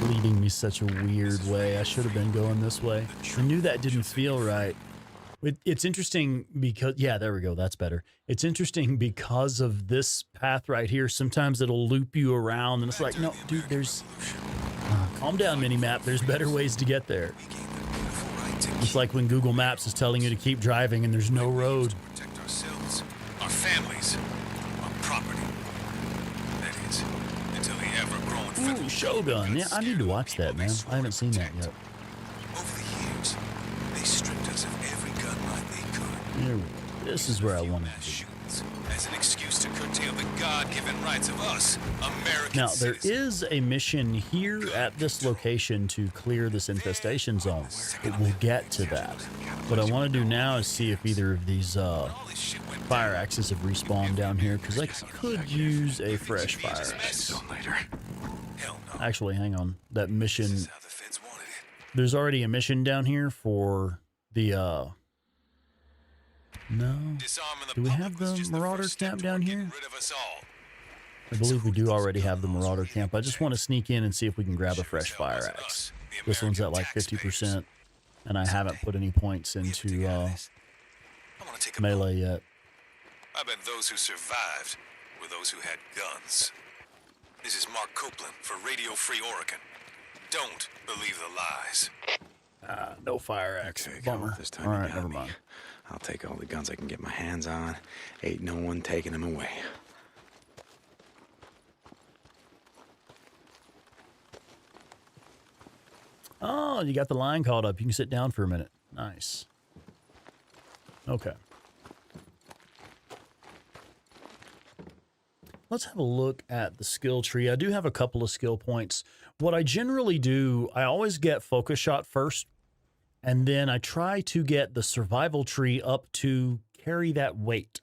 Leading me such a weird way. I should have been going this way. I knew that didn't feel right. It's interesting because, yeah, there we go. That's better. It's interesting because of this path right here. Sometimes it'll loop you around and it's like, no, dude, there's, calm down, Minimap. There's better ways to get there. It's like when Google Maps is telling you to keep driving and there's no road. Protect ourselves, our families, our property. That is, until Shogun. Yeah, I need to watch that, man. I haven't seen that yet. Over the years, they stripped us of every gun right they could. Yeah, this is where I want to be. Shootings as an excuse to curtail the God-given rights of us, American Now, there citizens. is a mission here at this location to clear this infestation zone. But we'll get to that. What I want to do now is see if either of these fire axes have respawned down here, because I could use a fresh fire axe. Later. Hell no. Actually, hang on. That mission, This is how the feds wanted it. there's already a mission down here for the, no. Disarming the Do we public have was the just Marauder first step camp toward down getting here? rid of us all. I believe we do already have the Marauder camp. I just want to sneak in and see if we can grab a fresh fire axe. This one's at like 50%, and I haven't put any points into melee yet. I bet those who survived were those who had guns. This is Mark Copeland for Radio Free Oregon. Don't believe the lies. No fire axe. Okay, Bummer. this time All you right, got never me. mind. I'll take all the guns I can get my hands on. Ain't no one taking them away. Oh, you got the line caught up. You can sit down for a minute. Nice. Okay. Let's have a look at the skill tree. I do have a couple of skill points. What I generally do, I always get focus shot first, and then I try to get the survival tree up to carry that weight.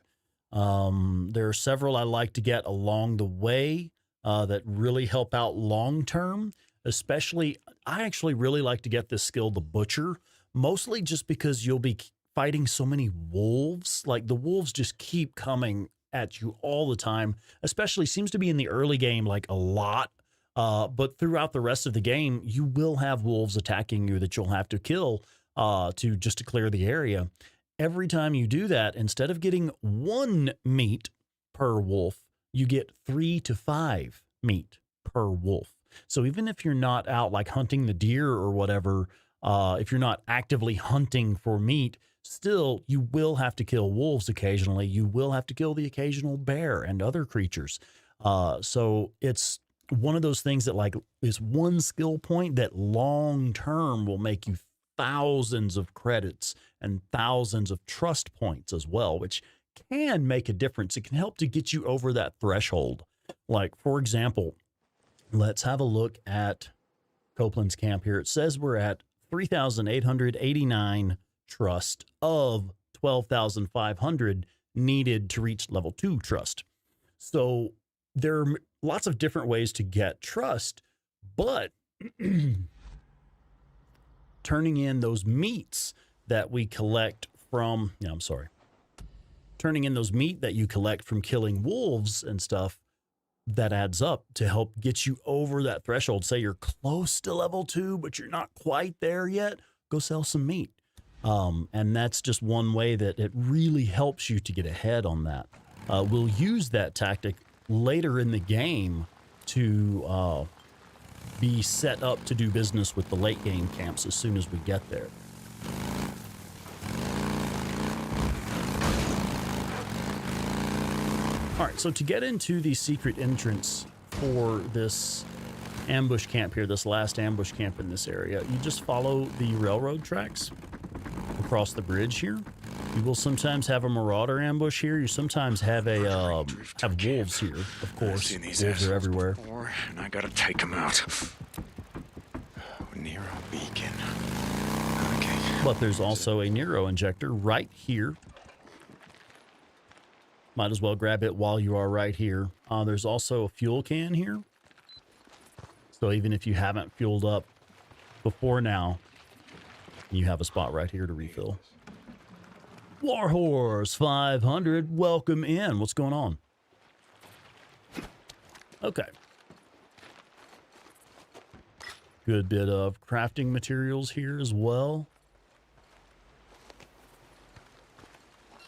There are several I like to get along the way that really help out long term. Especially, I actually really like to get this skill, the Butcher, mostly just because you'll be fighting so many wolves. Like, the wolves just keep coming at you all the time, especially seems to be in the early game, like a lot. But throughout the rest of the game, you will have wolves attacking you that you'll have to kill to clear the area. Every time you do that, instead of getting 1 meat per wolf, you get 3 to 5 meat per wolf. So even if you're not out like hunting the deer or whatever, if you're not actively hunting for meat, still you will have to kill wolves occasionally. You will have to kill the occasional bear and other creatures. So it's one of those things that like is one skill point that long term will make you thousands of credits and thousands of trust points as well, which can make a difference. It can help to get you over that threshold. Like, for example, let's have a look at Copeland's camp here. It says we're at 3,889 trust of 12,500 needed to reach level 2 trust. So there are lots of different ways to get trust, but turning in those meats that we collect from, turning in those meat that you collect from killing wolves and stuff, that adds up to help get you over that threshold. Say you're close to level 2, but you're not quite there yet, go sell some meat. And that's just one way that it really helps you to get ahead on that. We'll use that tactic later in the game to be set up to do business with the late game camps as soon as we get there. All right, so to get into the secret entrance for this ambush camp here, this last ambush camp in this area, you just follow the railroad tracks across the bridge here. You will sometimes have a marauder ambush here. You sometimes have a have wolves here, of course. Wolves are everywhere. Before, and I gotta take them out. Nero beacon. Okay. But there's also a Nero injector right here. Might as well grab it while you are right here. There's also a fuel can here. So even if you haven't fueled up before now, you have a spot right here to refill. Warhorse 500, welcome in. What's going on? Okay. Good bit of crafting materials here as well.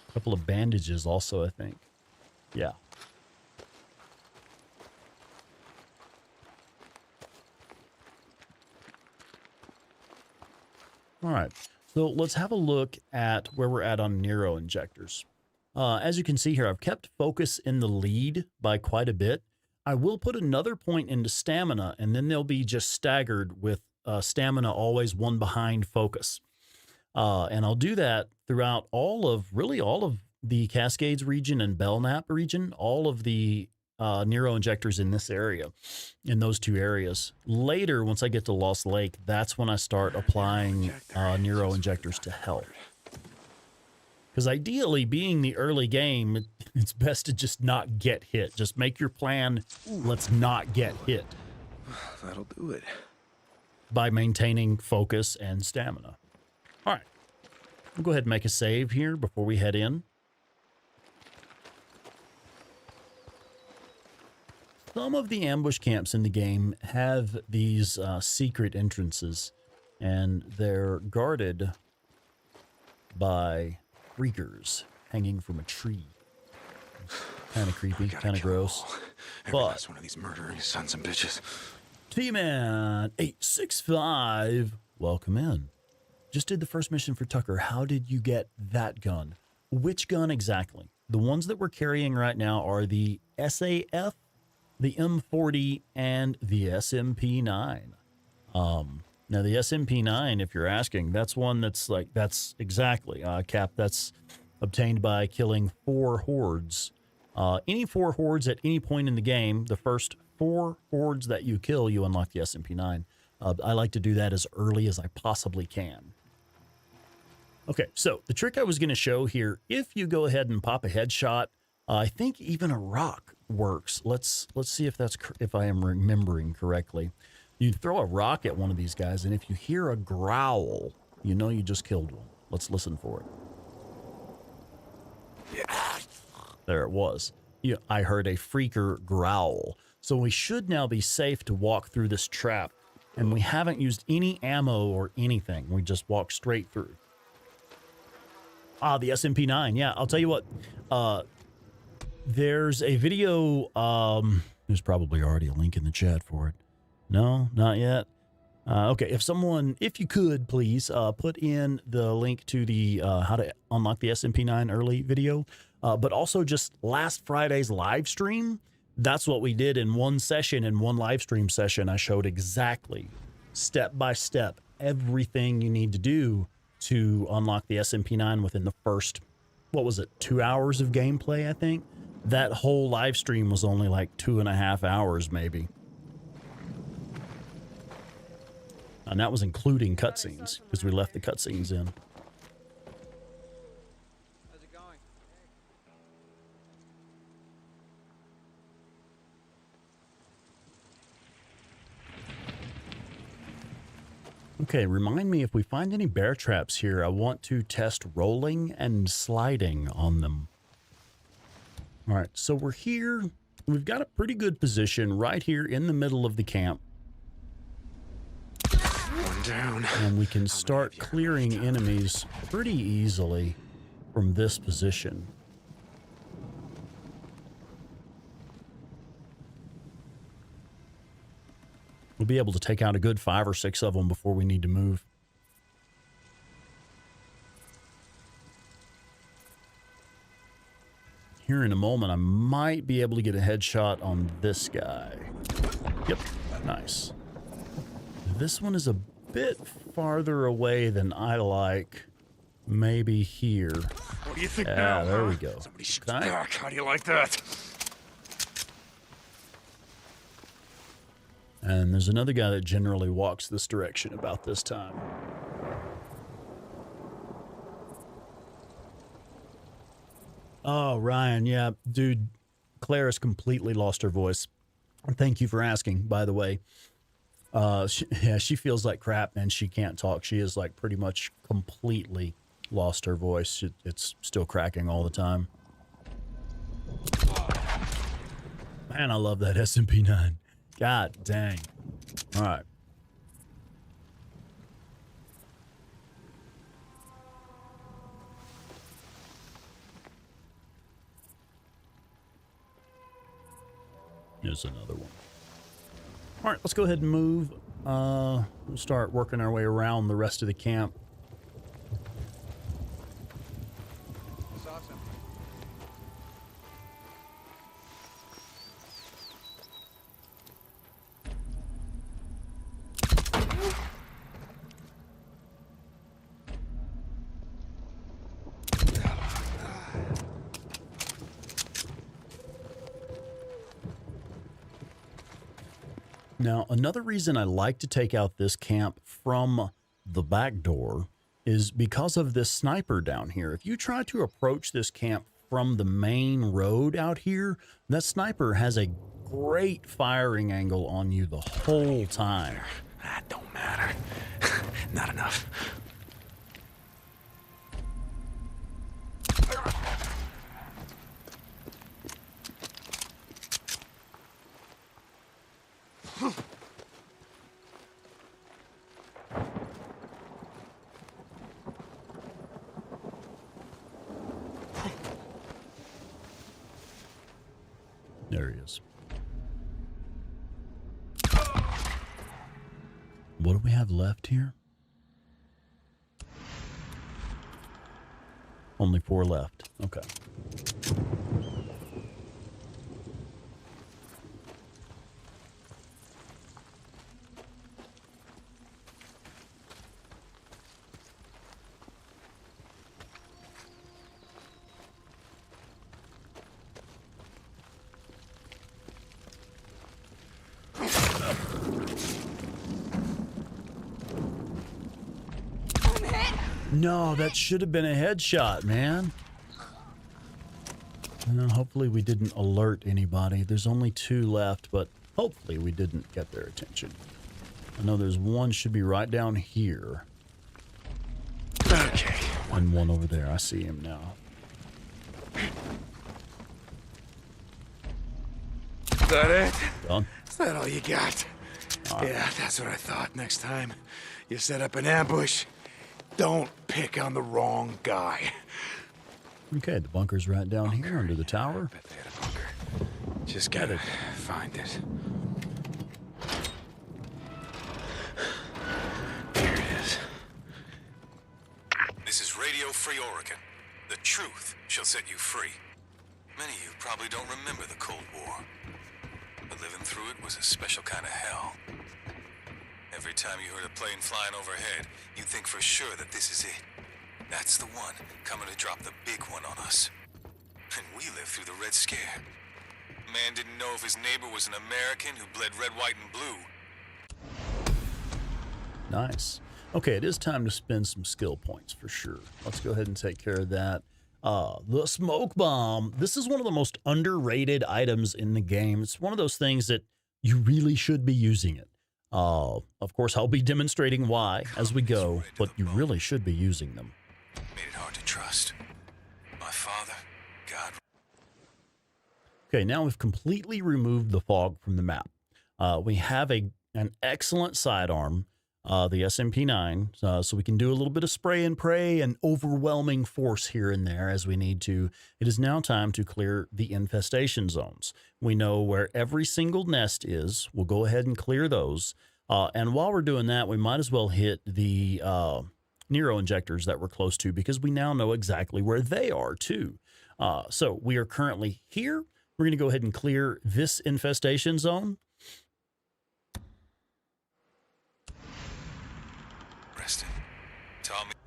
A couple of bandages also, I think. Yeah. All right. So let's have a look at where we're at on Nero injectors. As you can see here, I've kept focus in the lead by quite a bit. I will put another point into stamina, and then they'll be just staggered with stamina always one behind focus. And I'll do that throughout all of the Cascades region and Belknap region, all of the Nero injectors in this area, in those two areas. Later, once I get to Lost Lake, that's when I start applying Nero injectors to health. Because ideally, being the early game, it's best to just not get hit. Just make your plan, let's not get hit. That'll do it. By maintaining focus and stamina. All right. We'll go ahead and make a save here before we head in. Some of the ambush camps in the game have these secret entrances, and they're guarded by freakers hanging from a tree. Kind of creepy, kind of gross. Every last one of these murdering sons of bitches. T-Man 865, welcome in. Just did the first mission for Tucker. How did you get that gun? Which gun exactly? The ones that we're carrying right now are the SAF, the M40, and the SMP9. Now the SMP9, if you're asking, that's one that's exactly, Cap, that's obtained by killing 4 hordes. Any 4 hordes at any point in the game, the first 4 hordes that you kill, you unlock the SMP9. I like to do that as early as I possibly can. Okay, so the trick I was going to show here, if you go ahead and pop a headshot, I think even a rock works. Let's see if I am remembering correctly. You throw a rock at one of these guys, and if you hear a growl, you know you just killed one. Let's listen for it. There it was. I heard a freaker growl. So we should now be safe to walk through this trap, and we haven't used any ammo or anything. We just walk straight through. The SMP9. Yeah, I'll tell you what. There's a video. There's probably already a link in the chat for it. No, not yet. Okay, if you could, please put in the link to the how to unlock the SMP9 early video, but also just last Friday's live stream. That's what we did in one session, in one live stream session. I showed exactly, step by step, everything you need to do to unlock the SMP9 within the first, 2 hours of gameplay, I think. That whole live stream was only like 2.5 hours, maybe. And that was including cutscenes, because we left the cutscenes in. How's it going? Okay, remind me, if we find any bear traps here, I want to test rolling and sliding on them. All right, so we're here. We've got a pretty good position right here in the middle of the camp. One down. And we can start clearing enemies pretty easily from this position. We'll be able to take out a good 5 or 6 of them before we need to move. Here in a moment, I might be able to get a headshot on this guy. Yep, nice. This one is a bit farther away than I like. Maybe here. What do you think now? There we go. Somebody shoots back. How do you like that? And there's another guy that generally walks this direction about this time. Oh, Ryan, yeah, dude, Clara's completely lost her voice. Thank you for asking, by the way. She feels like crap and she can't talk. She is like pretty much completely lost her voice. It's still cracking all the time. Man, I love that SMP9. God dang. All right. Here's another one. All right, let's go ahead and move. We'll start working our way around the rest of the camp. That's awesome. Now, another reason I like to take out this camp from the back door is because of this sniper down here. If you try to approach this camp from the main road out here, that sniper has a great firing angle on you the whole time. That don't matter. Not enough. There he is. What do we have left here? Only 4 left. Okay. No, that should have been a headshot, man. Well, hopefully we didn't alert anybody. There's only 2 left, but hopefully we didn't get their attention. I know there's one should be right down here. Okay. And one over there. I see him now. Is that it? Done. Is that all you got? Yeah, that's what I thought. Next time you set up an ambush, don't pick on the wrong guy. Okay, the bunker's right down here under the tower. Bet they had a bunker. Just gotta find it. Here it is. This is Radio Free Oregon. The truth shall set you free. Many of you probably don't remember the Cold War, but living through it was a special kind of hell. Every time you heard a plane flying overhead, you'd think for sure that this is it. That's the one coming to drop the big one on us. And we lived through the Red Scare. Man didn't know if his neighbor was an American who bled red, white, and blue. Nice. Okay, it is time to spend some skill points for sure. Let's go ahead and take care of that. The smoke bomb. This is one of the most underrated items in the game. It's one of those things that you really should be using it. Of course, I'll be demonstrating why as we go, but you really should be using them. Made it hard to trust. My father, God. Okay, now we've completely removed the fog from the map. We have an excellent sidearm, the SMP-9, so we can do a little bit of spray and pray and overwhelming force here and there as we need to. It is now time to clear the infestation zones. We know where every single nest is. We'll go ahead and clear those. And while we're doing that, we might as well hit the Nero injectors that we're close to because we now know exactly where they are too. So we are currently here. We're going to go ahead and clear this infestation zone.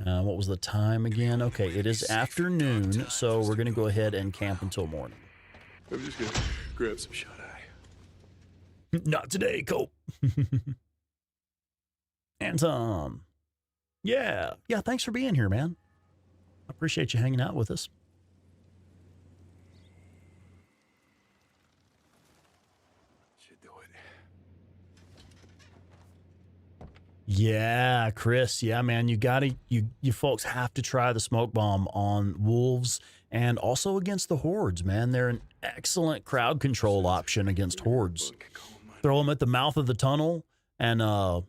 What was the time again? Okay, it is afternoon, so we're going to go ahead and camp until morning. I'm just gonna grab some shut-eye. Not today, Cope. And, yeah, thanks for being here, man. I appreciate you hanging out with us. Should do it. Yeah, Chris. Yeah, man, you folks have to try the smoke bomb on wolves and also against the hordes, man. They're an excellent crowd control option against hordes. Throw them at the mouth of the tunnel and all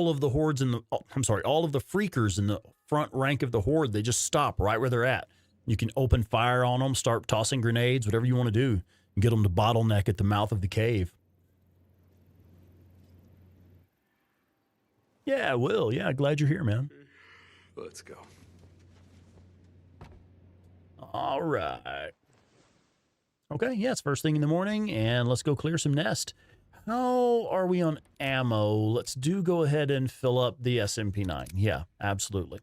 of the hordes all of the freakers in the front rank of the horde, they just stop right where they're at. You can open fire on them, start tossing grenades, whatever you want to do, and get them to bottleneck at the mouth of the cave. Yeah, I will. Yeah, glad you're here, man. Let's go. All right. Okay, yeah, it's first thing in the morning, and let's go clear some nest. How are we on ammo? Let's go ahead and fill up the SMP-9. Yeah, absolutely.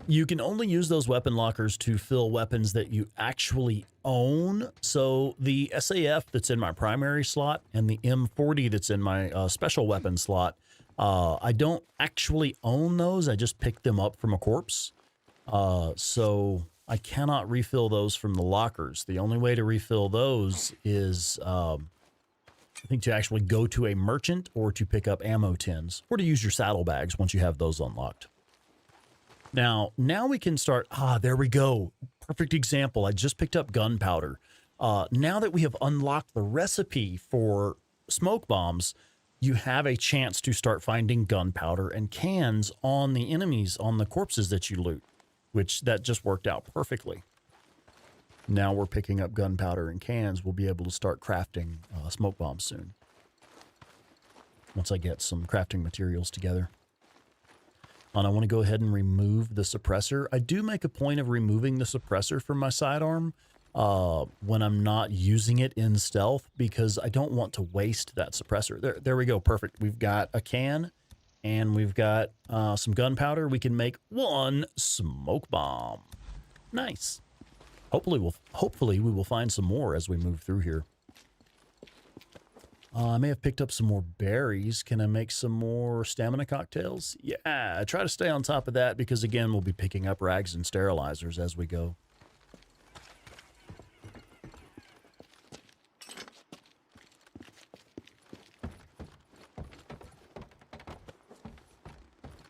You can only use those weapon lockers to fill weapons that you actually own. So the SAF that's in my primary slot and the M40 that's in my special weapon slot, I don't actually own those. I just picked them up from a corpse. So I cannot refill those from the lockers. The only way to refill those is, I think, to actually go to a merchant or to pick up ammo tins or to use your saddlebags once you have those unlocked. Now we can start. There we go. Perfect example. I just picked up gunpowder. Now that we have unlocked the recipe for smoke bombs, you have a chance to start finding gunpowder and cans on the enemies, on the corpses that you loot, which that just worked out perfectly. Now we're picking up gunpowder and cans. We'll be able to start crafting smoke bombs soon, once I get some crafting materials together. And I want to go ahead and remove the suppressor. I do make a point of removing the suppressor from my sidearm when I'm not using it in stealth, because I don't want to waste that suppressor. There we go. Perfect. We've got a can and we've got some gunpowder. We can make one smoke bomb. Nice. Hopefully we will find some more as we move through here. I may have picked up some more berries. Can I make some more stamina cocktails? Yeah, I try to stay on top of that because, again, we'll be picking up rags and sterilizers as we go.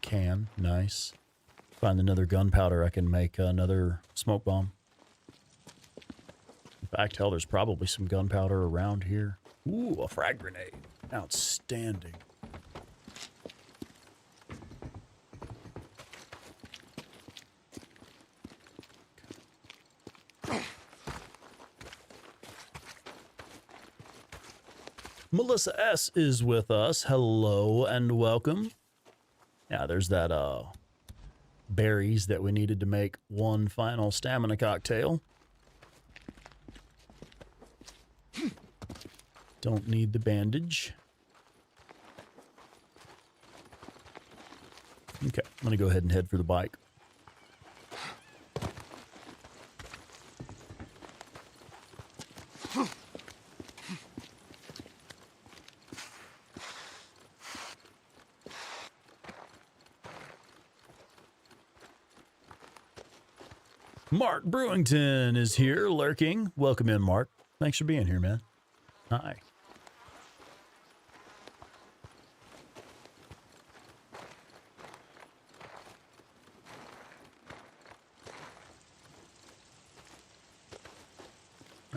Can, nice. Find another gunpowder, I can make another smoke bomb. In fact, hell, there's probably some gunpowder around here. Ooh, a frag grenade. Outstanding. Melissa S. is with us. Hello and welcome. Yeah, there's that berries that we needed to make one final stamina cocktail. Don't need the bandage. Okay, I'm gonna go ahead and head for the bike. Mark Brewington is here, lurking. Welcome in, Mark. Thanks for being here, man. Hi.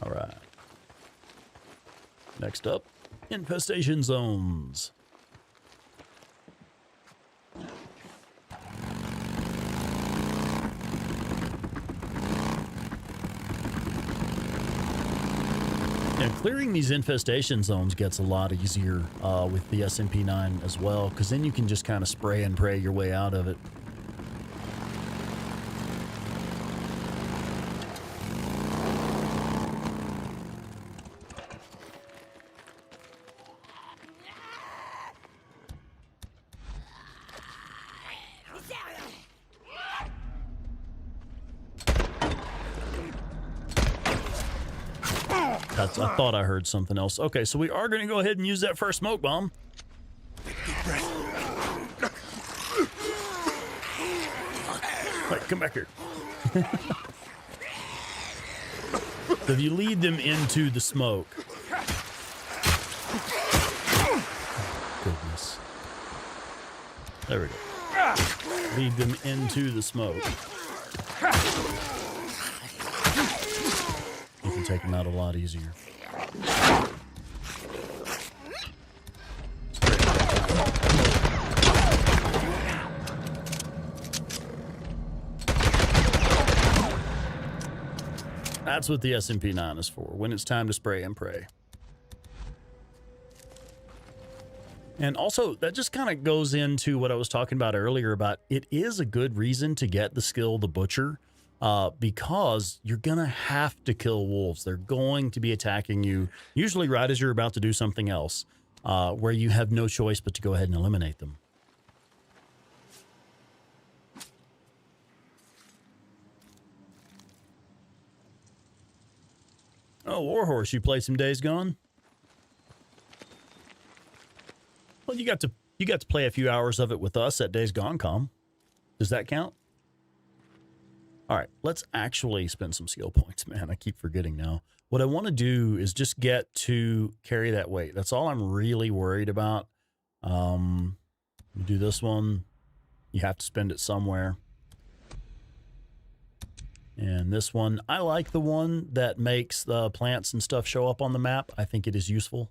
All right. Next up, infestation zones. And clearing these infestation zones gets a lot easier with the SMP9 as well, because then you can just kind of spray and pray your way out of it. I thought I heard something else. Okay, so we are going to go ahead and use that first smoke bomb. Wait, come back here. So if you lead them into the smoke. Goodness. There we go. Lead them into the smoke. You can take them out a lot easier. That's what the SMP9 is for, when it's time to spray and pray. And also, that just kind of goes into what I was talking about earlier about it is a good reason to get the skill the Butcher, because you're going to have to kill wolves. They're going to be attacking you, usually right as you're about to do something else, where you have no choice but to go ahead and eliminate them. Oh, Warhorse, you played some Days Gone? Well, you got to play a few hours of it with us at Days Gone Com. Does that count? All right, let's actually spend some skill points, man. I keep forgetting now. What I want to do is just get to carry that weight. That's all I'm really worried about. You do this one. You have to spend it somewhere. And this one, I like the one that makes the plants and stuff show up on the map. I think it is useful.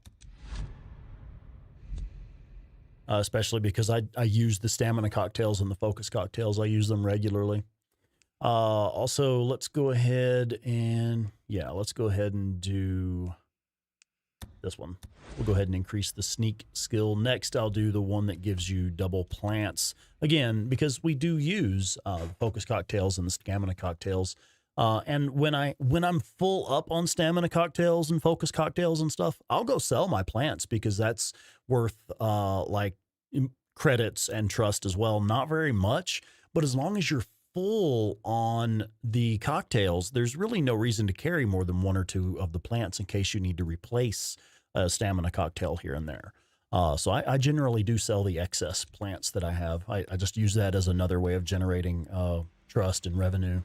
Especially because I use the stamina cocktails and the focus cocktails. I use them regularly. Also, let's go ahead and, yeah, let's go ahead and do this one. We'll go ahead and increase the sneak skill. Next, I'll do the one that gives you double plants. Again, because we do use the focus cocktails and the stamina cocktails. And when I'm full up on stamina cocktails and focus cocktails and stuff, I'll go sell my plants because that's worth like credits and trust as well. Not very much, but as long as you're full on the cocktails, there's really no reason to carry more than one or two of the plants in case you need to replace a stamina cocktail here and there. So I generally do sell the excess plants that I have. I just use that as another way of generating trust and revenue.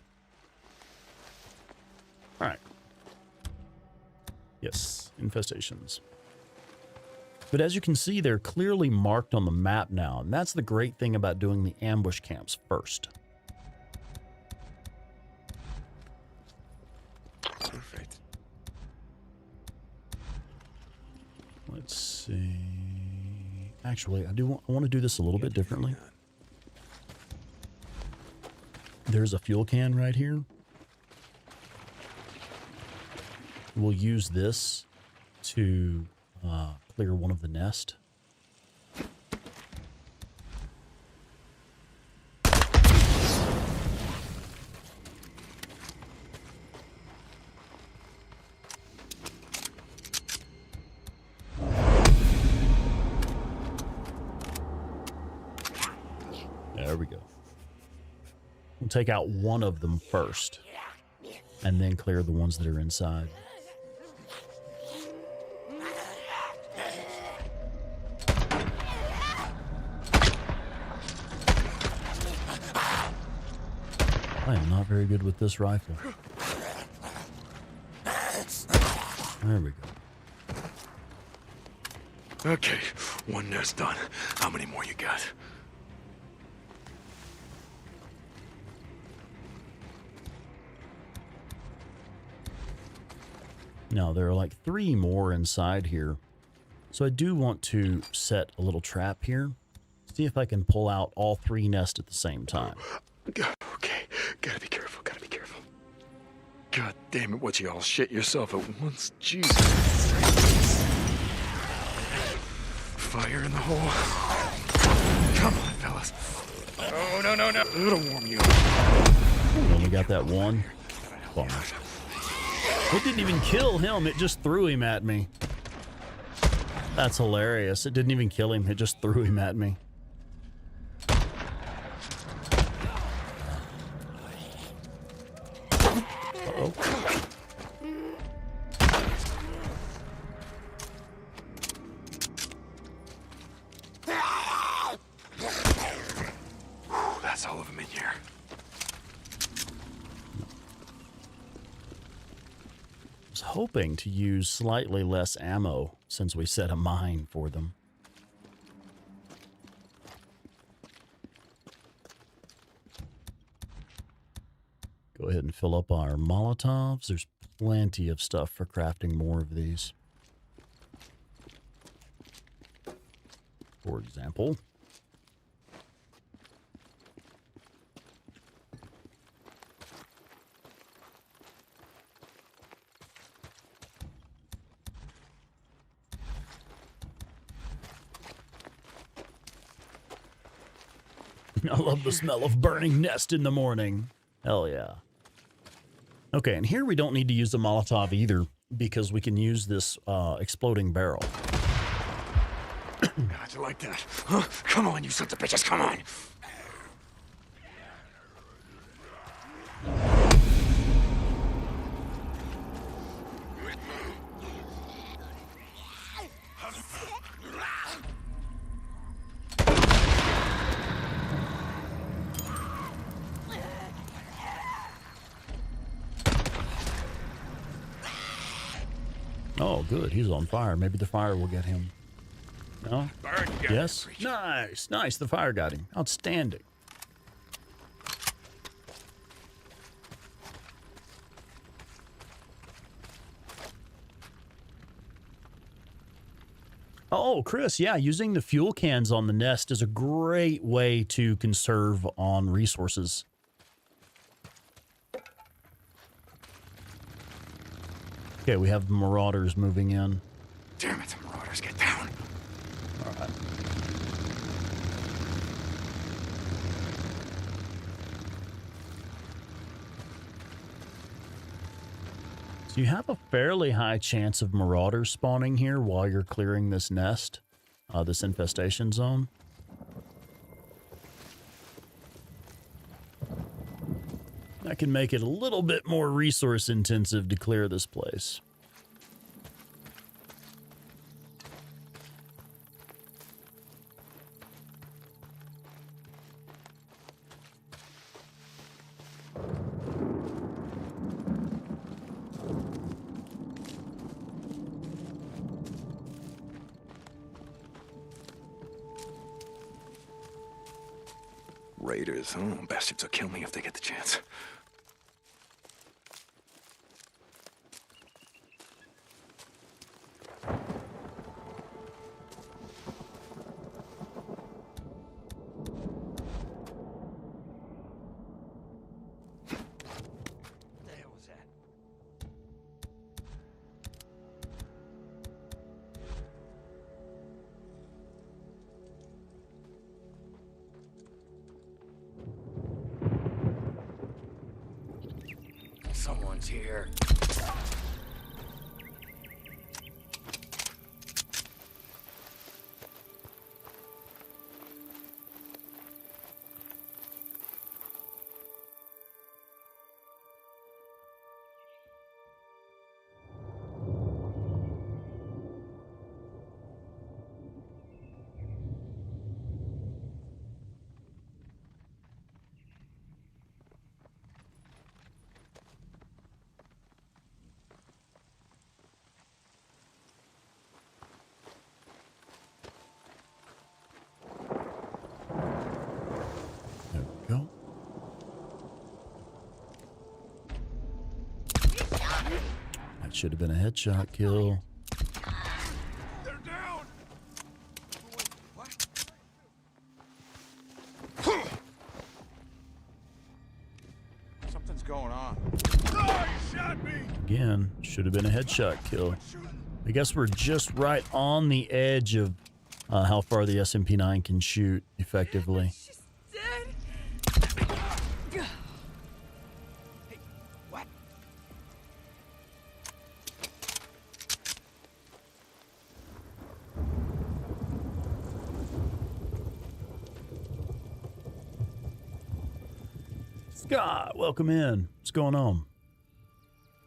All right. Yes, infestations. But as you can see, they're clearly marked on the map now, and that's the great thing about doing the ambush camps first. Perfect. Let's see. Actually, I want to do this a little bit differently. There's a fuel can right here. We'll use this to clear one of the nest. There we go. We'll take out one of them first and then clear the ones that are inside. I am not very good with this rifle. There we go. Okay, one nest done. How many more you got? Now, there are like 3 more inside here. So I do want to set a little trap here. See if I can pull out all 3 nests at the same time. Okay, gotta be careful, gotta be careful. God damn it, what you all shit yourself at once? Jesus. Fire in the hole. Come on, fellas. Oh, no, no, no. It'll warm you up. Only got that one. Bummer. It didn't even kill him, it just threw him at me. That's hilarious. It didn't even kill him, it just threw him at me. Uh-oh. That's all of them in here. I was hoping to use slightly less ammo since we set a mine for them. Go ahead and fill up our Molotovs. There's plenty of stuff for crafting more of these. For example, I love the smell of burning nest in the morning. Hell yeah. Okay, and here we don't need to use the Molotov either because we can use this exploding barrel. How'd you like that? Huh? Come on, you sons of bitches, come on! Oh, good. He's on fire. Maybe the fire will get him. No? Burn, Yes? Nice. Nice. The fire got him. Outstanding. Oh, Chris, yeah, using the fuel cans on the nest is a great way to conserve on resources. Okay, we have marauders moving in. Damn it, marauders, get down. All right. So you have a fairly high chance of marauders spawning here while you're clearing this nest, this infestation zone. That can make it a little bit more resource intensive to clear this place. Raiders, oh, bastards will kill me if they get the chance. Someone's here. Go. That should have been a headshot kill. They're down. Something's going on. Oh, he shot me. Again, should have been a headshot kill. I guess we're just right on the edge of how far the SMP-9 can shoot effectively. She's dead. What? Scott, welcome in. What's going on?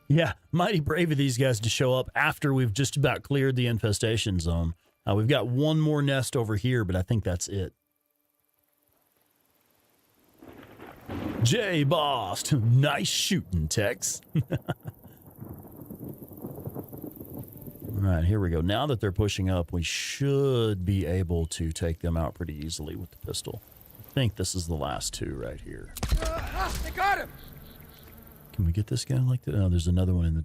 Yeah, mighty brave of these guys to show up after we've just about cleared the infestation zone. We've got one more nest over here, but I think that's it. J Boss, nice shooting, Tex. All right, here we go. Now that they're pushing up, we should be able to take them out pretty easily with the pistol. I think this is the last two right here. They got him. Can we get this guy like that? Oh, there's another one in the...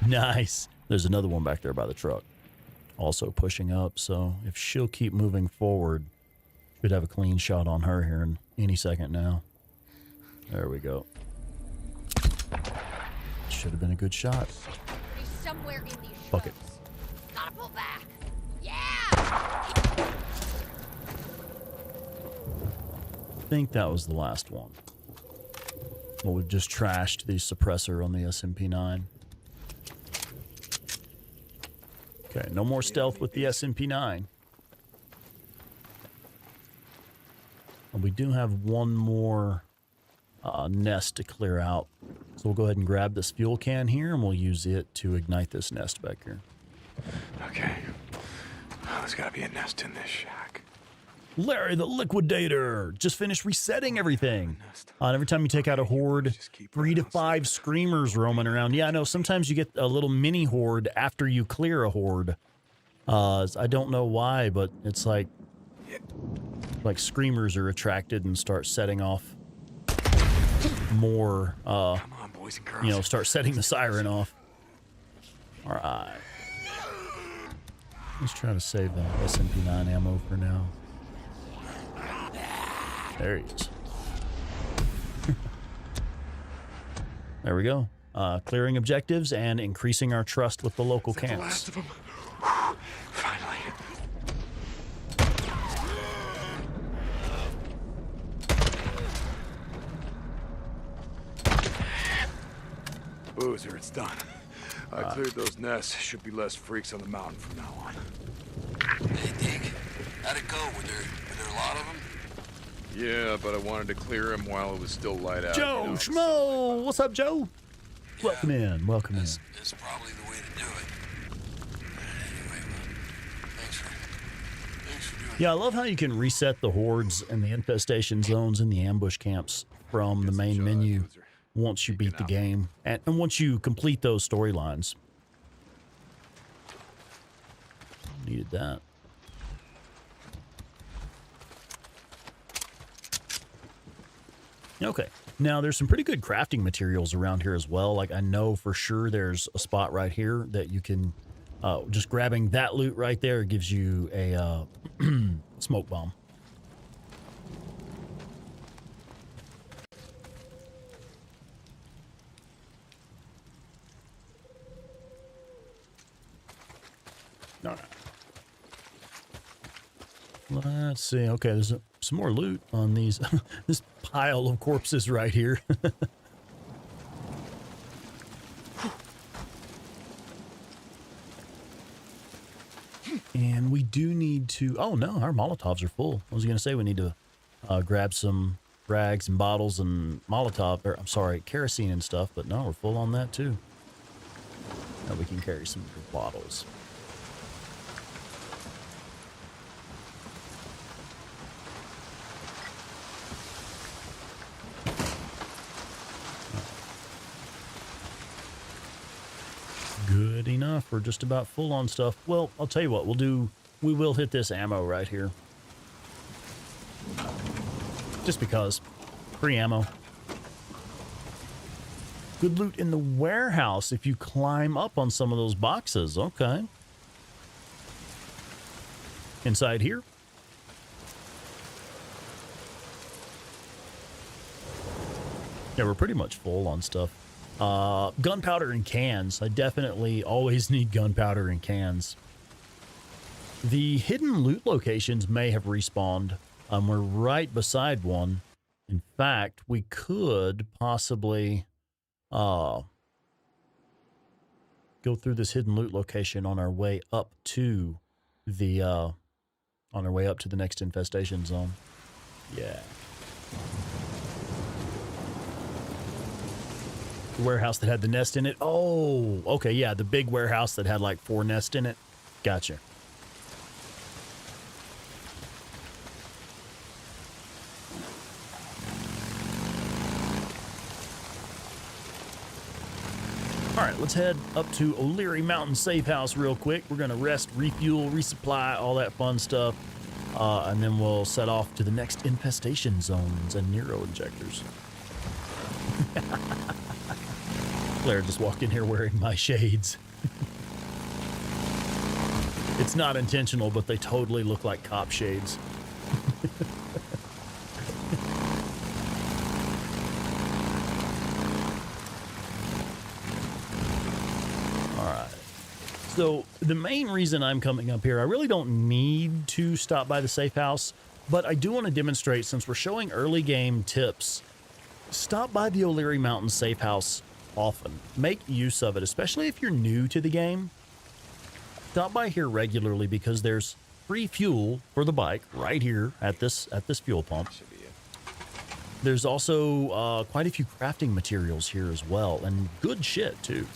Nice. There's another one back there by the truck. Also pushing up, so if she'll keep moving forward, should have a clean shot on her here in any second now. There we go. Should have been a good shot. He's somewhere in these Fuck it. shrubs. Gotta pull back. Yeah! I think that was the last one. Well, we've just trashed the suppressor on the SMP-9. Okay, no more stealth with the SMP-9. And we do have one more nest to clear out. So we'll go ahead and grab this fuel can here, and we'll use it to ignite this nest back here. Okay. Oh, there's gotta be a nest in this shack. Larry the Liquidator just finished resetting everything. And every time you take out a horde, 3 to 5 screamers roaming around. Yeah, I know. Sometimes you get a little mini horde after you clear a horde. I don't know why, but it's like screamers are attracted and start setting off more. Come on, boys and girls. You know, start setting the siren off. All right. Let's try to save the SMP9 ammo for now. There he is. There we go. Clearing objectives and increasing our trust with the local camps. The last of them. Whew, finally. Boozer, it's done. I cleared those nests. Should be less freaks on the mountain from now on. Hey, Deke. How'd it go? Were there a lot of them? Yeah, but I wanted to clear them while it was still light out. Joe you know? Schmo! What's up, Joe? Yeah, Welcome in. Welcome in. That's probably the way to do it. Anyway, thanks for doing Yeah, I love how you can reset the hordes and the infestation zones and the ambush camps from the main menu once you beat the game and once you complete those storylines. Needed that. Okay, now there's some pretty good crafting materials around here as well. Like I know for sure there's a spot right here that you can, just grabbing that loot right there gives you a smoke bomb. All right. Let's see. Okay, there's some more loot on these. This pile of corpses right here. And we do need to... Oh, no, our Molotovs are full. I was going to say we need to grab some rags and bottles and Molotov... Or, I'm sorry, kerosene and stuff. But no, we're full on that, too. Now we can carry some bottles. Good enough. We're just about full on stuff. Well, I'll tell you what we'll do. We will hit this ammo right here. Just because. Free ammo. Good loot in the warehouse if you climb up on some of those boxes. Okay. Inside here. Yeah, we're pretty much full on stuff. Gunpowder and cans. I definitely always need gunpowder and cans. The hidden loot locations may have respawned. We're right beside one. In fact, we could possibly go through this hidden loot location on our way up to the next infestation zone. Yeah. The warehouse that had the nest in it. Oh, okay, yeah, the big warehouse that had like 4 nests in it. Gotcha. All right, let's head up to O'Leary Mountain Safe House real quick. We're gonna rest, refuel, resupply, all that fun stuff. And then we'll set off to the next infestation zones and Nero injectors. Claire just walked in here wearing my shades. It's not intentional, but they totally look like cop shades. All right. So the main reason I'm coming up here, I really don't need to stop by the safe house, but I do want to demonstrate, since we're showing early game tips, stop by the O'Leary Mountain Safe House often. Make use of it, especially if you're new to the game. Stop by here regularly because there's free fuel for the bike right here at this fuel pump. There's also quite a few crafting materials here as well, and good shit too.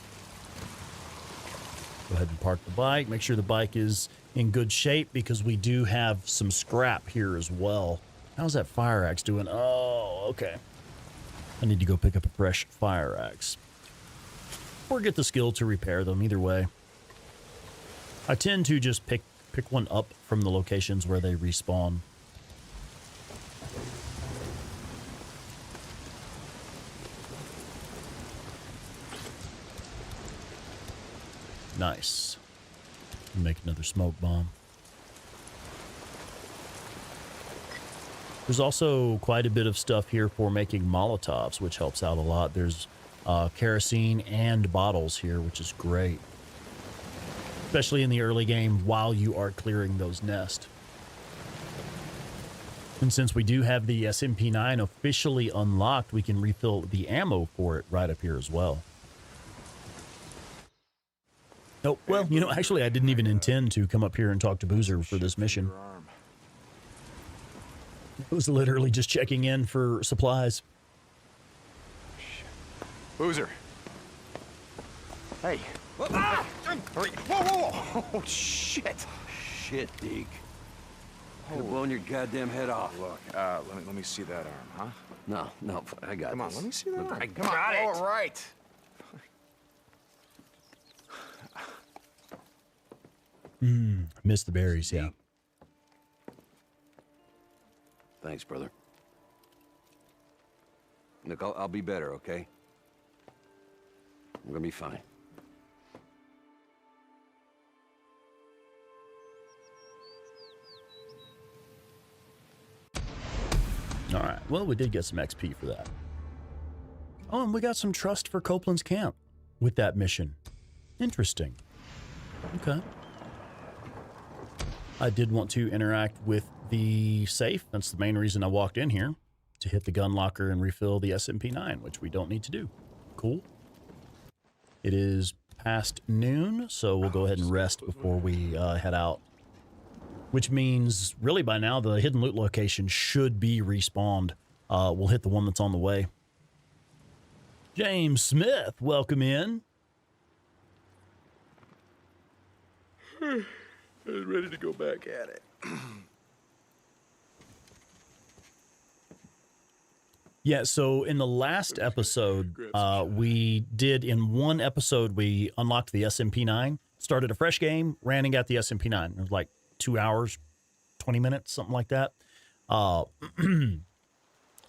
Go ahead and park the bike. Make sure the bike is in good shape because we do have some scrap here as well. How's that fire axe doing? Oh, okay. I need to go pick up a fresh fire axe. Or get the skill to repair them, either way. I tend to just pick one up from the locations where they respawn. Nice. Make another smoke bomb. There's also quite a bit of stuff here for making Molotovs, which helps out a lot. There's kerosene and bottles here, which is great. Especially in the early game while you are clearing those nests. And since we do have the SMP-9 officially unlocked, we can refill the ammo for it right up here as well. Oh, well, you know, actually, I didn't even intend to come up here and talk to Boozer for this mission. I was literally just checking in for supplies. Boozer. Hey. Ah! Hurry. Whoa, whoa, whoa. Oh, shit. Shit, Deke. Could have blown your goddamn head off. Look, let me see that arm, huh? No, I got Come on, this. let me see that arm. I Come on. All right. Missed the berries, yeah. Thanks, brother. Look, I'll be better, okay? I'm gonna be fine. All right. Well, we did get some XP for that. Oh, and we got some trust for Copeland's camp with that mission. Interesting. Okay. I did want to interact with the safe. That's the main reason I walked in here, to hit the gun locker and refill the SMP-9, which we don't need to do. Cool. It is past noon, so we'll go ahead and rest before we head out. Which means, really by now, the hidden loot location should be respawned. We'll hit the one that's on the way. James Smith, welcome in. I was ready to go back at it. Yeah, so in the last episode, in one episode, we unlocked the SMP-9, started a fresh game, ran and got the SMP-9. It was like 2 hours, 20 minutes, something like that.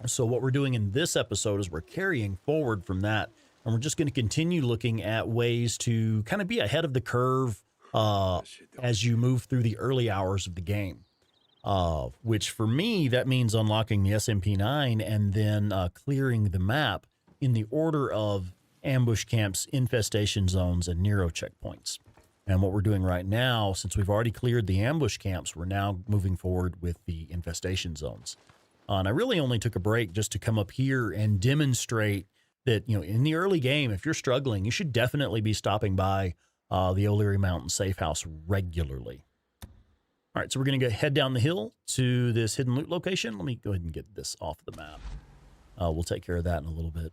So what we're doing in this episode is we're carrying forward from that, and we're just going to continue looking at ways to kind of be ahead of the curve as you move through the early hours of the game. Which for me, that means unlocking the SMP-9 and then clearing the map in the order of ambush camps, infestation zones, and Nero checkpoints. And what we're doing right now, since we've already cleared the ambush camps, we're now moving forward with the infestation zones. And I really only took a break just to come up here and demonstrate that, you know, in the early game, if you're struggling, you should definitely be stopping by the O'Leary Mountain Safe House regularly. All right, so we're going to head down the hill to this hidden loot location. Let me go ahead and get this off the map. We'll take care of that in a little bit.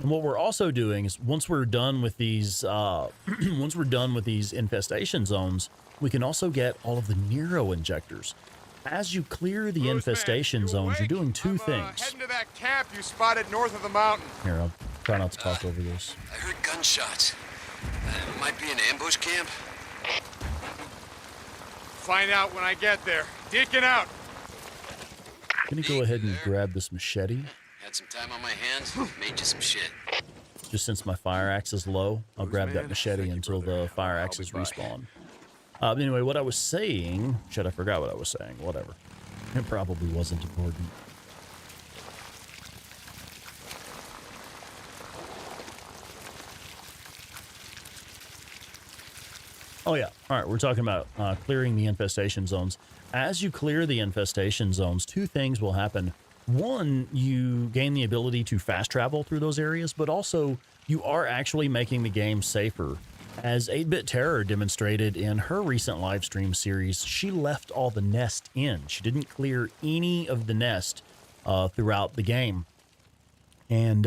And what we're also doing is once we're done with these, infestation zones, we can also get all of the Nero injectors. As you clear the infestation zones, you're doing two things. Heading to that camp you spotted north of the mountain. Here, I'll try not to talk over this. I heard gunshots. Might be an ambush camp. Find out when I get there. Deacon out. Gonna go ahead and grab this machete. Had some time on my hands, made you some shit. Just since my fire axe is low, I'll grab that machete until the fire axes respawn. Anyway, what I was saying... Shit, I forgot what I was saying. Whatever. It probably wasn't important. Oh, yeah. All right, we're talking about clearing the infestation zones. As you clear the infestation zones, two things will happen. One, you gain the ability to fast travel through those areas, but also you are actually making the game safer. As 8-Bit Terror demonstrated in her recent live stream series, she left all the nest in. She didn't clear any of the nest throughout the game. And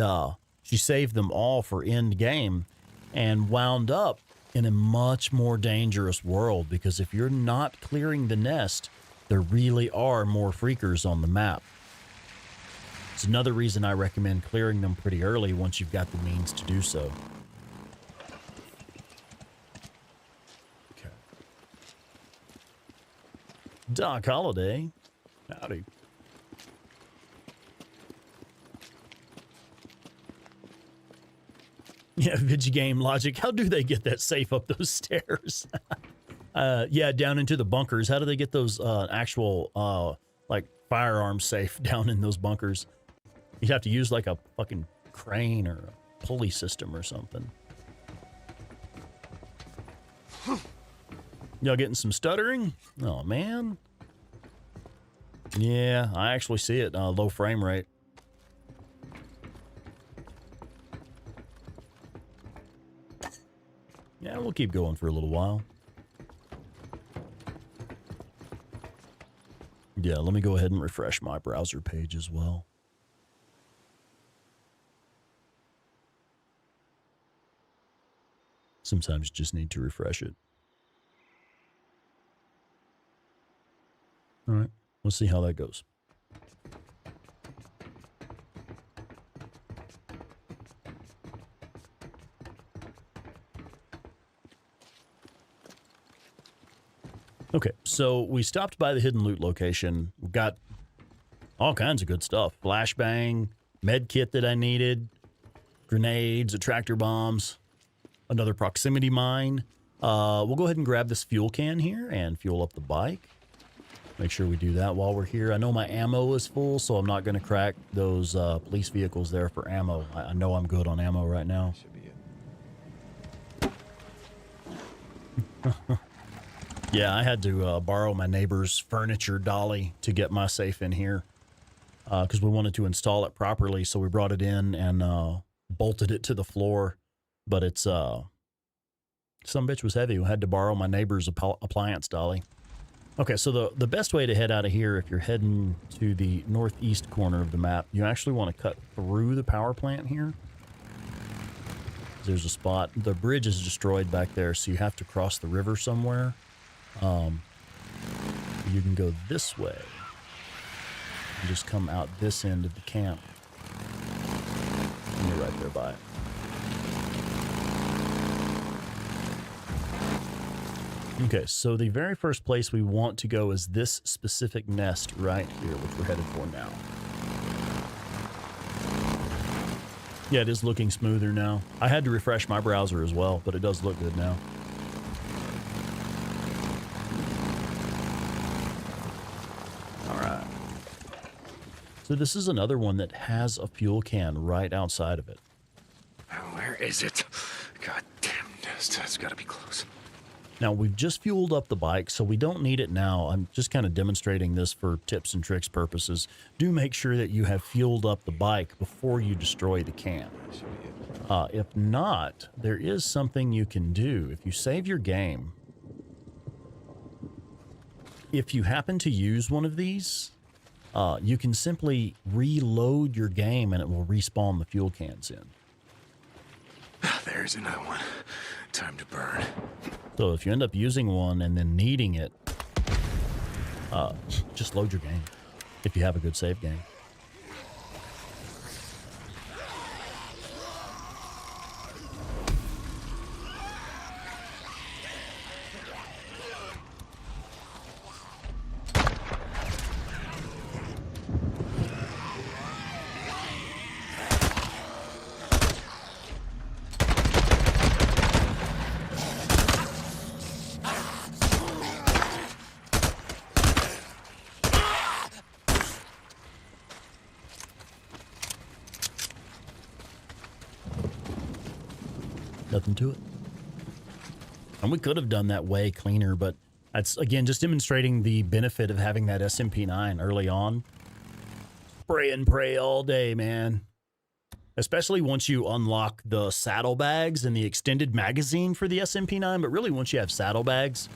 she saved them all for end game. and wound up in a much more dangerous world, because if you're not clearing the nest, there really are more freakers on the map. It's another reason I recommend clearing them pretty early once you've got the means to do so. Okay. Doc Holliday. Howdy. Yeah, Vigigame Logic. How do they get that safe up those stairs? Yeah, down into the bunkers. How do they get those actual like firearms safe down in those bunkers? You'd have to use like a fucking crane or a pulley system or something. Y'all getting some stuttering? Oh, man. Yeah, I actually see it. Low frame rate. Yeah, we'll keep going for a little while. Yeah, let me go ahead and refresh my browser page as well. Sometimes you just need to refresh it. All right, let's see how that goes. Okay, so we stopped by the hidden loot location. We got all kinds of good stuff. Flashbang, med kit that I needed, grenades, attractor bombs, another proximity mine. We'll go ahead and grab this fuel can here and fuel up the bike. Make sure we do that while we're here. I know my ammo is full, so I'm not going to crack those police vehicles there for ammo. I know I'm good on ammo right now. Should be it. Yeah, I had to borrow my neighbor's furniture dolly to get my safe in here because we wanted to install it properly. So we brought it in and bolted it to the floor. But it's, some bitch was heavy. We had to borrow my neighbor's appliance dolly. Okay, so the best way to head out of here, if you're heading to the northeast corner of the map, you actually want to cut through the power plant here. There's a spot. The bridge is destroyed back there, so you have to cross the river somewhere. You can go this way and just come out this end of the camp. And you're right there by it. Okay, so the very first place we want to go is this specific nest right here, which we're headed for now. Yeah, it is looking smoother now. I had to refresh my browser as well, but it does look good now. So this is another one that has a fuel can right outside of it. Where is it? God damn nest. That's got to be close. Now, we've just fueled up the bike, so we don't need it now. I'm just kind of demonstrating this for tips and tricks purposes. Do make sure that you have fueled up the bike before you destroy the can. If not, there is something you can do. If you save your game, if you happen to use one of these, you can simply reload your game and it will respawn the fuel cans in. There's another one. Time to burn. So if you end up using one and then needing it, just load your game if you have a good save game. Nothing to it. And we could have done that way cleaner, but that's, again, just demonstrating the benefit of having that SMP9 early on. Spray and pray all day, man. Especially once you unlock the saddlebags and the extended magazine for the SMP9, but really once you have saddlebags,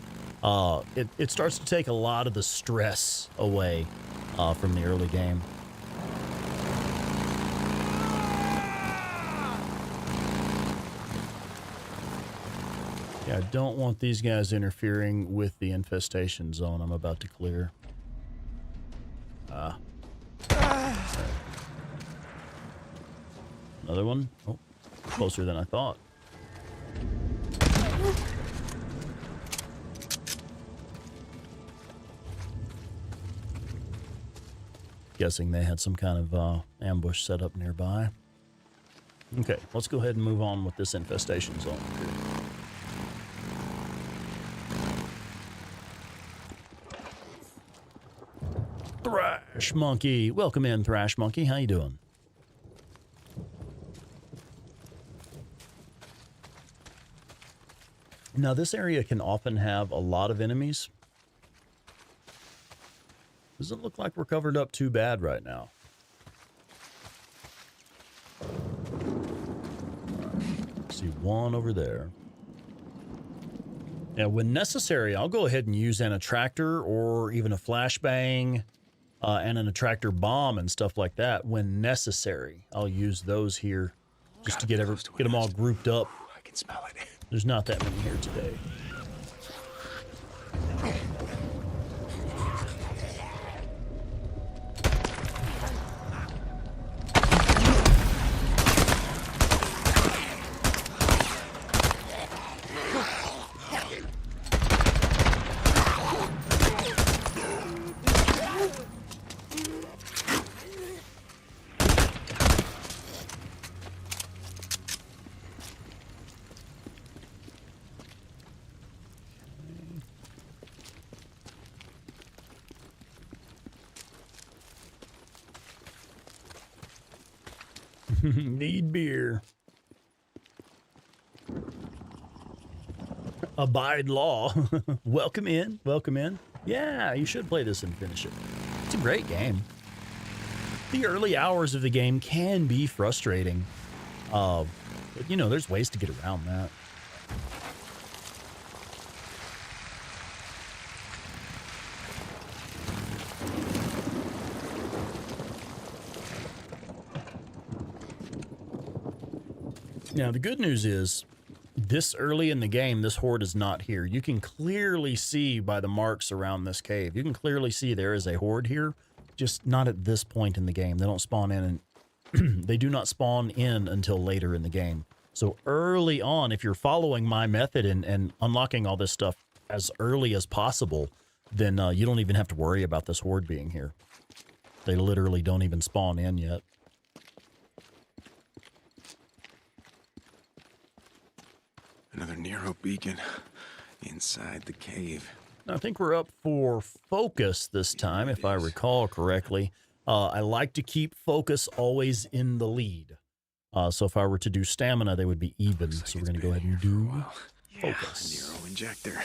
it starts to take a lot of the stress away from the early game. Yeah, I don't want these guys interfering with the infestation zone I'm about to clear. Another one? Oh, closer than I thought. Guessing they had some kind of ambush set up nearby. Okay, let's go ahead and move on with this infestation zone. Thrash Monkey. Welcome in, Thrash Monkey. How you doing? Now, this area can often have a lot of enemies. Doesn't look like we're covered up too bad right now. See one over there. Now, when necessary, I'll go ahead and use an attractor or even a flashbang and an attractor bomb and stuff like that. When necessary, I'll use those here just to get them all grouped up. I can smell it. There's not that many here today. Need beer. Abide Law. Welcome in. Welcome in. Yeah, you should play this and finish it. It's a great game. The early hours of the game can be frustrating. But, you know, there's ways to get around that. Now, the good news is, this early in the game, this horde is not here. You can clearly see by the marks around this cave. You can clearly see there is a horde here, just not at this point in the game. They don't spawn in, and they do not spawn in until later in the game. So early on, if you're following my method and unlocking all this stuff as early as possible, then you don't even have to worry about this horde being here. They literally don't even spawn in yet. Another Nero beacon inside the cave. I think we're up for focus this time, if I recall correctly. I like to keep focus always in the lead. So if I were to do stamina, they would be even. Like so we're going to go ahead and do focus. Nero injector.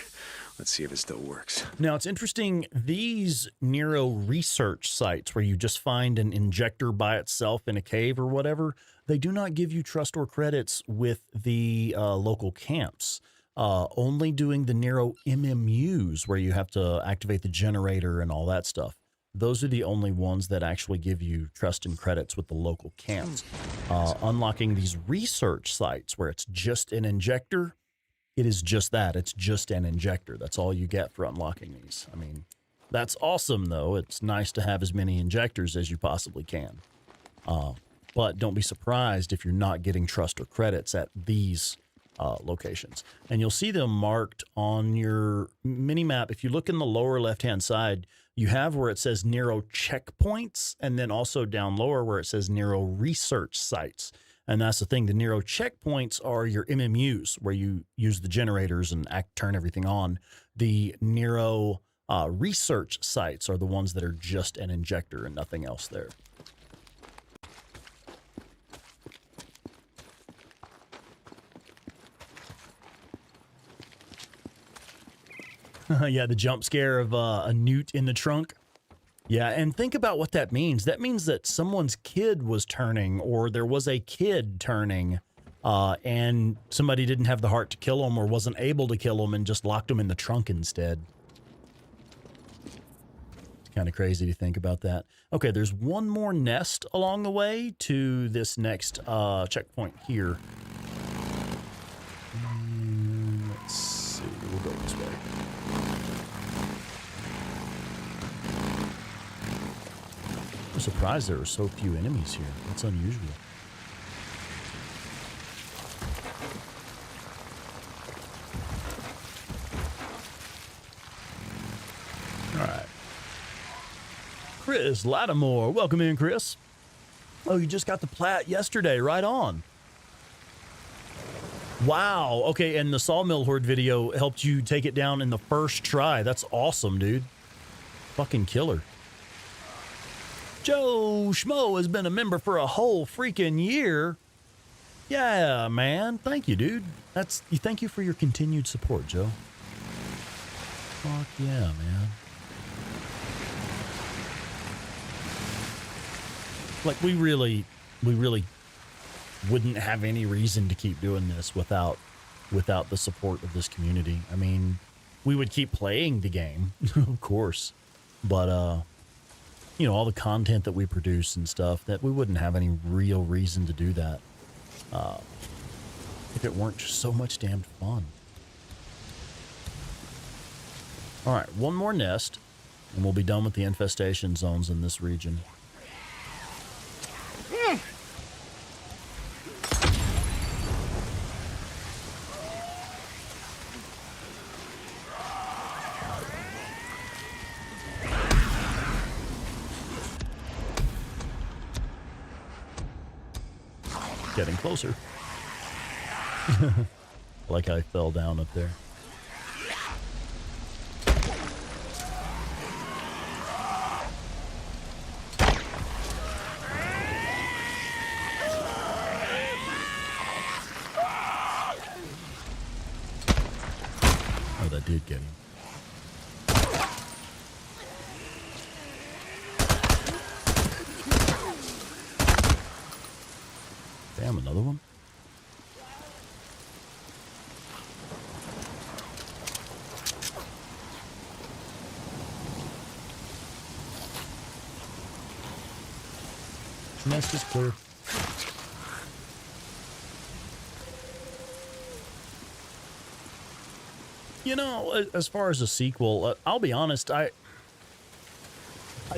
Let's see if it still works. Now, it's interesting, these Nero research sites where you just find an injector by itself in a cave or whatever, they do not give you trust or credits with the local camps. Only doing the Nero MMUs where you have to activate the generator and all that stuff. Those are the only ones that actually give you trust and credits with the local camps. Unlocking these research sites where it's just an injector, it is just that. It's just an injector. That's all you get for unlocking these. I mean, that's awesome, though. It's nice to have as many injectors as you possibly can. But don't be surprised if you're not getting trust or credits at these locations. And you'll see them marked on your mini-map. If you look in the lower left-hand side, you have where it says Nero checkpoints, and then also down lower where it says Nero research sites. And that's the thing. The Nero checkpoints are your MMUs, where you use the generators and turn everything on. The Nero research sites are the ones that are just an injector and nothing else there. Yeah, the jump scare of a newt in the trunk. Yeah, and think about what that means. That means that someone's kid was turning, or there was a kid turning, and somebody didn't have the heart to kill him or wasn't able to kill him and just locked him in the trunk instead. It's kind of crazy to think about that. Okay, there's one more nest along the way to this next checkpoint here. Let's I'm surprised there are so few enemies here. That's unusual. All right. Chris Lattimore. Welcome in, Chris. Oh, you just got the plat yesterday. Right on. Wow. Okay, and the Sawmill Horde video helped you take it down in the first try. That's awesome, dude. Fucking killer. Joe Schmo has been a member for a whole freaking year. Yeah, man. Thank you, dude. Thank you for your continued support, Joe. Fuck yeah, man. Like, we really wouldn't have any reason to keep doing this without the support of this community. I mean, we would keep playing the game, of course, but you know, all the content that we produce and stuff, that we wouldn't have any real reason to do that if it weren't just so much damn fun. All right, one more nest, and we'll be done with the infestation zones in this region. Getting closer. Like I fell down up there. Oh, that did get him. Damn, another one? Nest is clear. You know, as far as a sequel, I'll be honest, I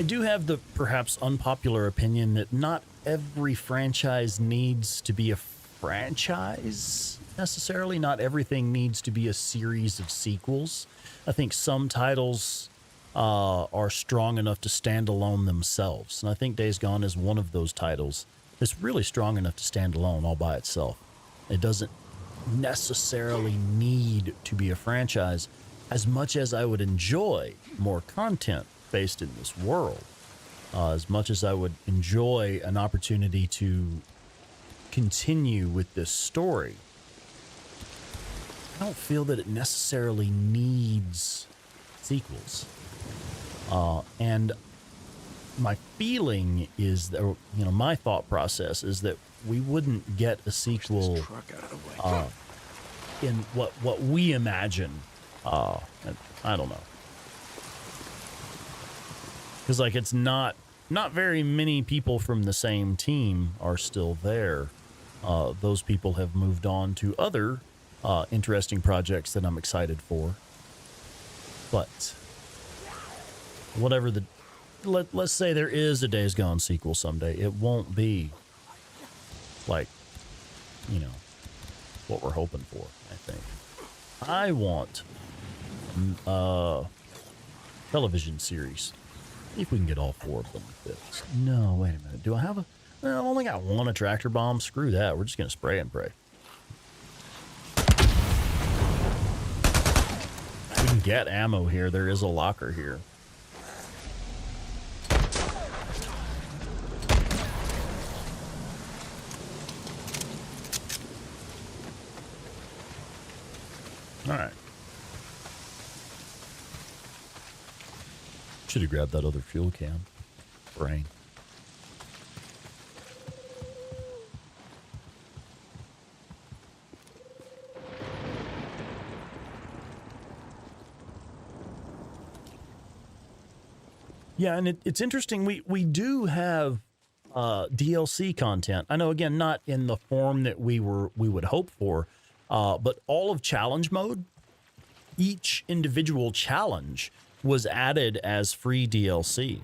do have the perhaps unpopular opinion that not every franchise needs to be a franchise necessarily. Not everything needs to be a series of sequels. I think some titles are strong enough to stand alone themselves. And I think Days Gone is one of those titles that's really strong enough to stand alone all by itself. It doesn't necessarily need to be a franchise, as much as I would enjoy more content based in this world. As much as I would enjoy an opportunity to continue with this story, I don't feel that it necessarily needs sequels. And my feeling is that, you know, my thought process is that we wouldn't get a sequel in what we imagine. I don't know. Because, like, it's not very many people from the same team are still there. Those people have moved on to other interesting projects that I'm excited for. But whatever let's say there is a Days Gone sequel someday, it won't be like, you know, what we're hoping for, I think. I want television series. If we can get all 4 of them to fit. No, wait a minute. Do I have a... Well, I only got 1 attractor bomb. Screw that. We're just going to spray and pray. We can get ammo here. There is a locker here. All right. Should have grabbed that other fuel can. Brain. Yeah, and it's interesting. We do have DLC content. I know, again, not in the form that we would hope for, but all of challenge mode, each individual challenge was added as free DLC.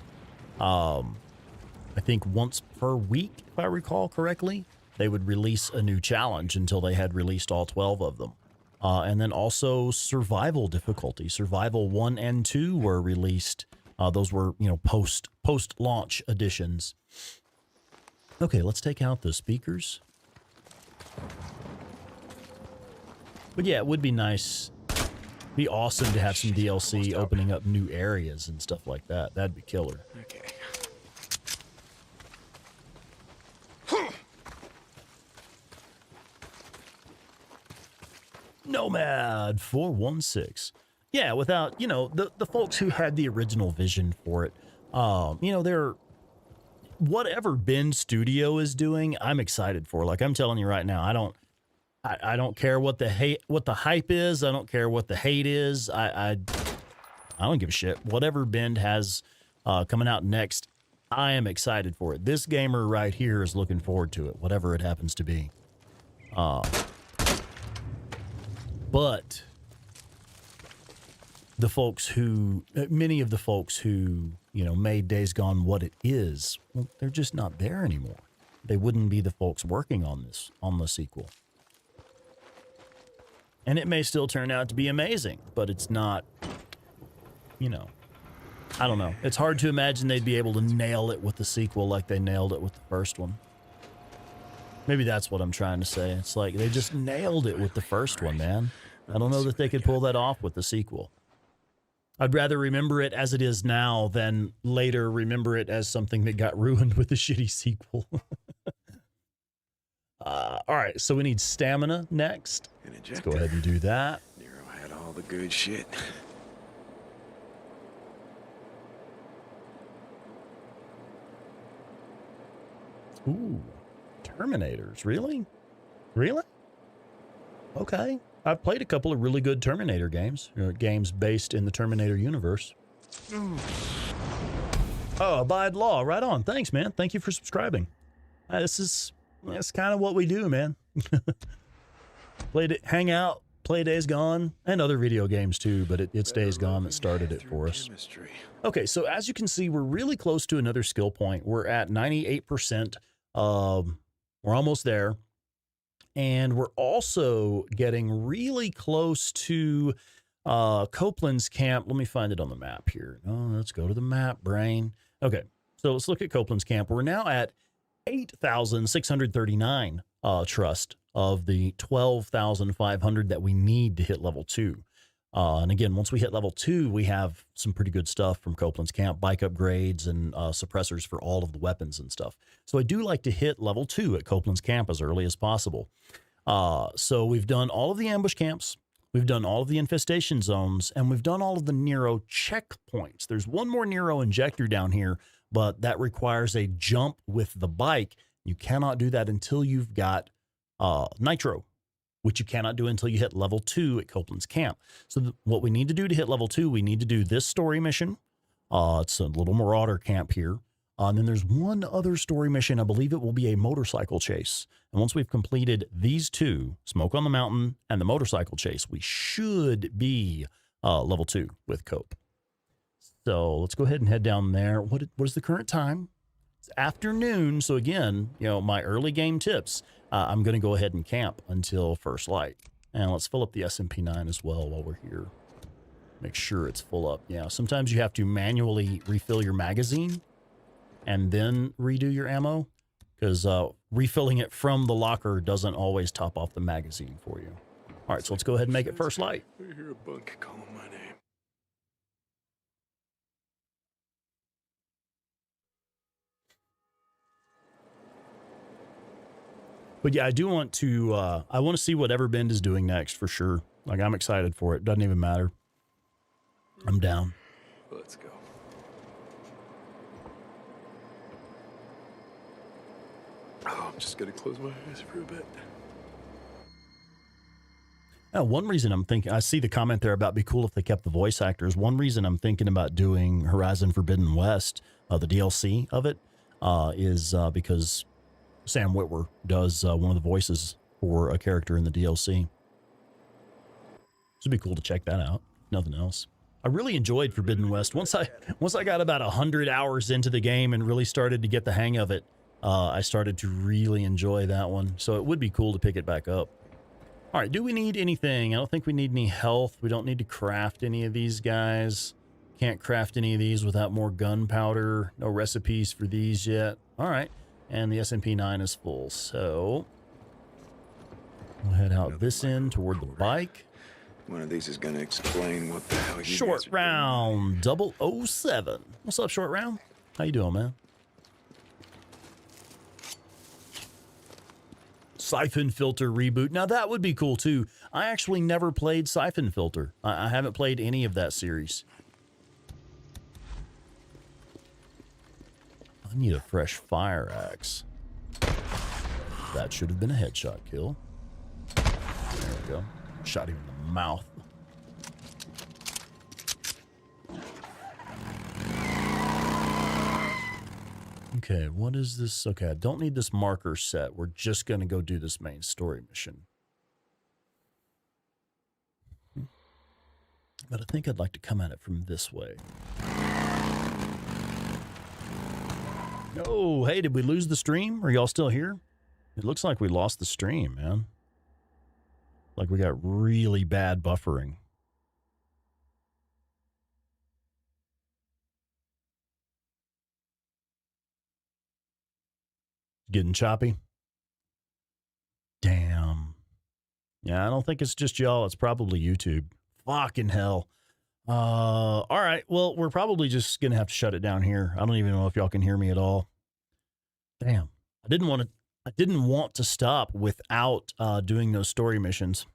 I think once per week, if I recall correctly, they would release a new challenge until they had released all 12 of them. And then also survival difficulty. Survival 1 and 2 were released. Those were, you know, post-launch editions. Okay, let's take out the speakers. But yeah, it would be nice. Be awesome to have some DLC opening up new areas and stuff like that. That'd be killer. Okay. Nomad 416. Yeah, without, you know, the folks who had the original vision for it. You know, they're whatever Bend Studio is doing, I'm excited for. Like I'm telling you right now, I don't care what the hype is. I don't care what the hate is. I don't give a shit. Whatever Bend has coming out next, I am excited for it. This gamer right here is looking forward to it, whatever it happens to be. But the folks who, many of the folks who, you know, made Days Gone what it is, well, they're just not there anymore. They wouldn't be the folks working on the sequel. And it may still turn out to be amazing, but it's not, you know, I don't know. It's hard to imagine they'd be able to nail it with the sequel like they nailed it with the first one. Maybe that's what I'm trying to say. It's like they just nailed it with the first one, man. I don't know that they could pull that off with the sequel. I'd rather remember it as it is now than later remember it as something that got ruined with the shitty sequel. All right, so we need stamina next. Let's go ahead and do that. Nero had all the good shit. Ooh, Terminators, really? Really? Okay. I've played a couple of really good Terminator games, games based in the Terminator universe. Oh, Abide Law, right on. Thanks, man. Thank you for subscribing. That's kind of what we do, man. Hang out, play Days Gone, and other video games too, but it's Days Gone that started it for us. Okay, so as you can see, we're really close to another skill point. We're at 98%. We're almost there. And we're also getting really close to Copeland's camp. Let me find it on the map here. Oh, let's go to the map, brain. Okay, so let's look at Copeland's camp. We're now at 8,639 trust of the 12,500 that we need to hit level 2. And again, once we hit level 2, we have some pretty good stuff from Copeland's camp, bike upgrades and suppressors for all of the weapons and stuff. So I do like to hit level 2 at Copeland's camp as early as possible. So we've done all of the ambush camps, we've done all of the infestation zones, and we've done all of the Nero checkpoints. There's one more Nero injector down here, but that requires a jump with the bike. You cannot do that until you've got nitro, which you cannot do until you hit level 2 at Copeland's camp. So what we need to do to hit level 2, we need to do this story mission. It's a little marauder camp here. And then there's one other story mission. I believe it will be a motorcycle chase. And once we've completed these two, Smoke on the Mountain and the motorcycle chase, we should be level 2 with Cope. So let's go ahead and head down there. What is the current time? It's afternoon. So again, you know, my early game tips, I'm going to go ahead and camp until first light. And let's fill up the SMP9 as well while we're here. Make sure it's full up. Yeah, sometimes you have to manually refill your magazine and then redo your ammo, because refilling it from the locker doesn't always top off the magazine for you. All right, so let's go ahead and make it first light. I hear a bunk calling my name. But yeah, I do want to, I want to see what Everbend is doing next for sure. Like, I'm excited for it. Doesn't even matter. I'm down. Let's go. Oh, I'm just going to close my eyes for a bit. Now, one reason I'm thinking, I see the comment there about be cool if they kept the voice actors. One reason I'm thinking about doing Horizon Forbidden West, the DLC of it, is because Sam Witwer does one of the voices for a character in the DLC. So it'd be cool to check that out. Nothing else. I really enjoyed Forbidden West. Once I got about 100 hours into the game and really started to get the hang of it, I started to really enjoy that one. So it would be cool to pick it back up. All right, do we need anything? I don't think we need any health. We don't need to craft any of these guys. Can't craft any of these without more gunpowder. No recipes for these yet. All right, and the SMP-9 is full. So we'll head out this end toward the bike. One of these is going to explain what the hell you Short guys are Round 007. What's up, Short Round? How you doing, man? Siphon Filter reboot. Now, that would be cool, too. I actually never played Siphon Filter. I haven't played any of that series. I need a fresh fire axe. That should have been a headshot kill. There we go. Shot him in the mouth. Okay, what is this? Okay, I don't need this marker set. We're just going to go do this main story mission. But I think I'd like to come at it from this way. Oh, hey, did we lose the stream? Are y'all still here? It looks like we lost the stream, man. Like we got really bad buffering. Getting choppy? Damn. Yeah, I don't think it's just y'all. It's probably YouTube. Fucking hell. All right. Well, we're probably just going to have to shut it down here. I don't even know if y'all can hear me at all. Damn. I didn't want to stop without doing those story missions.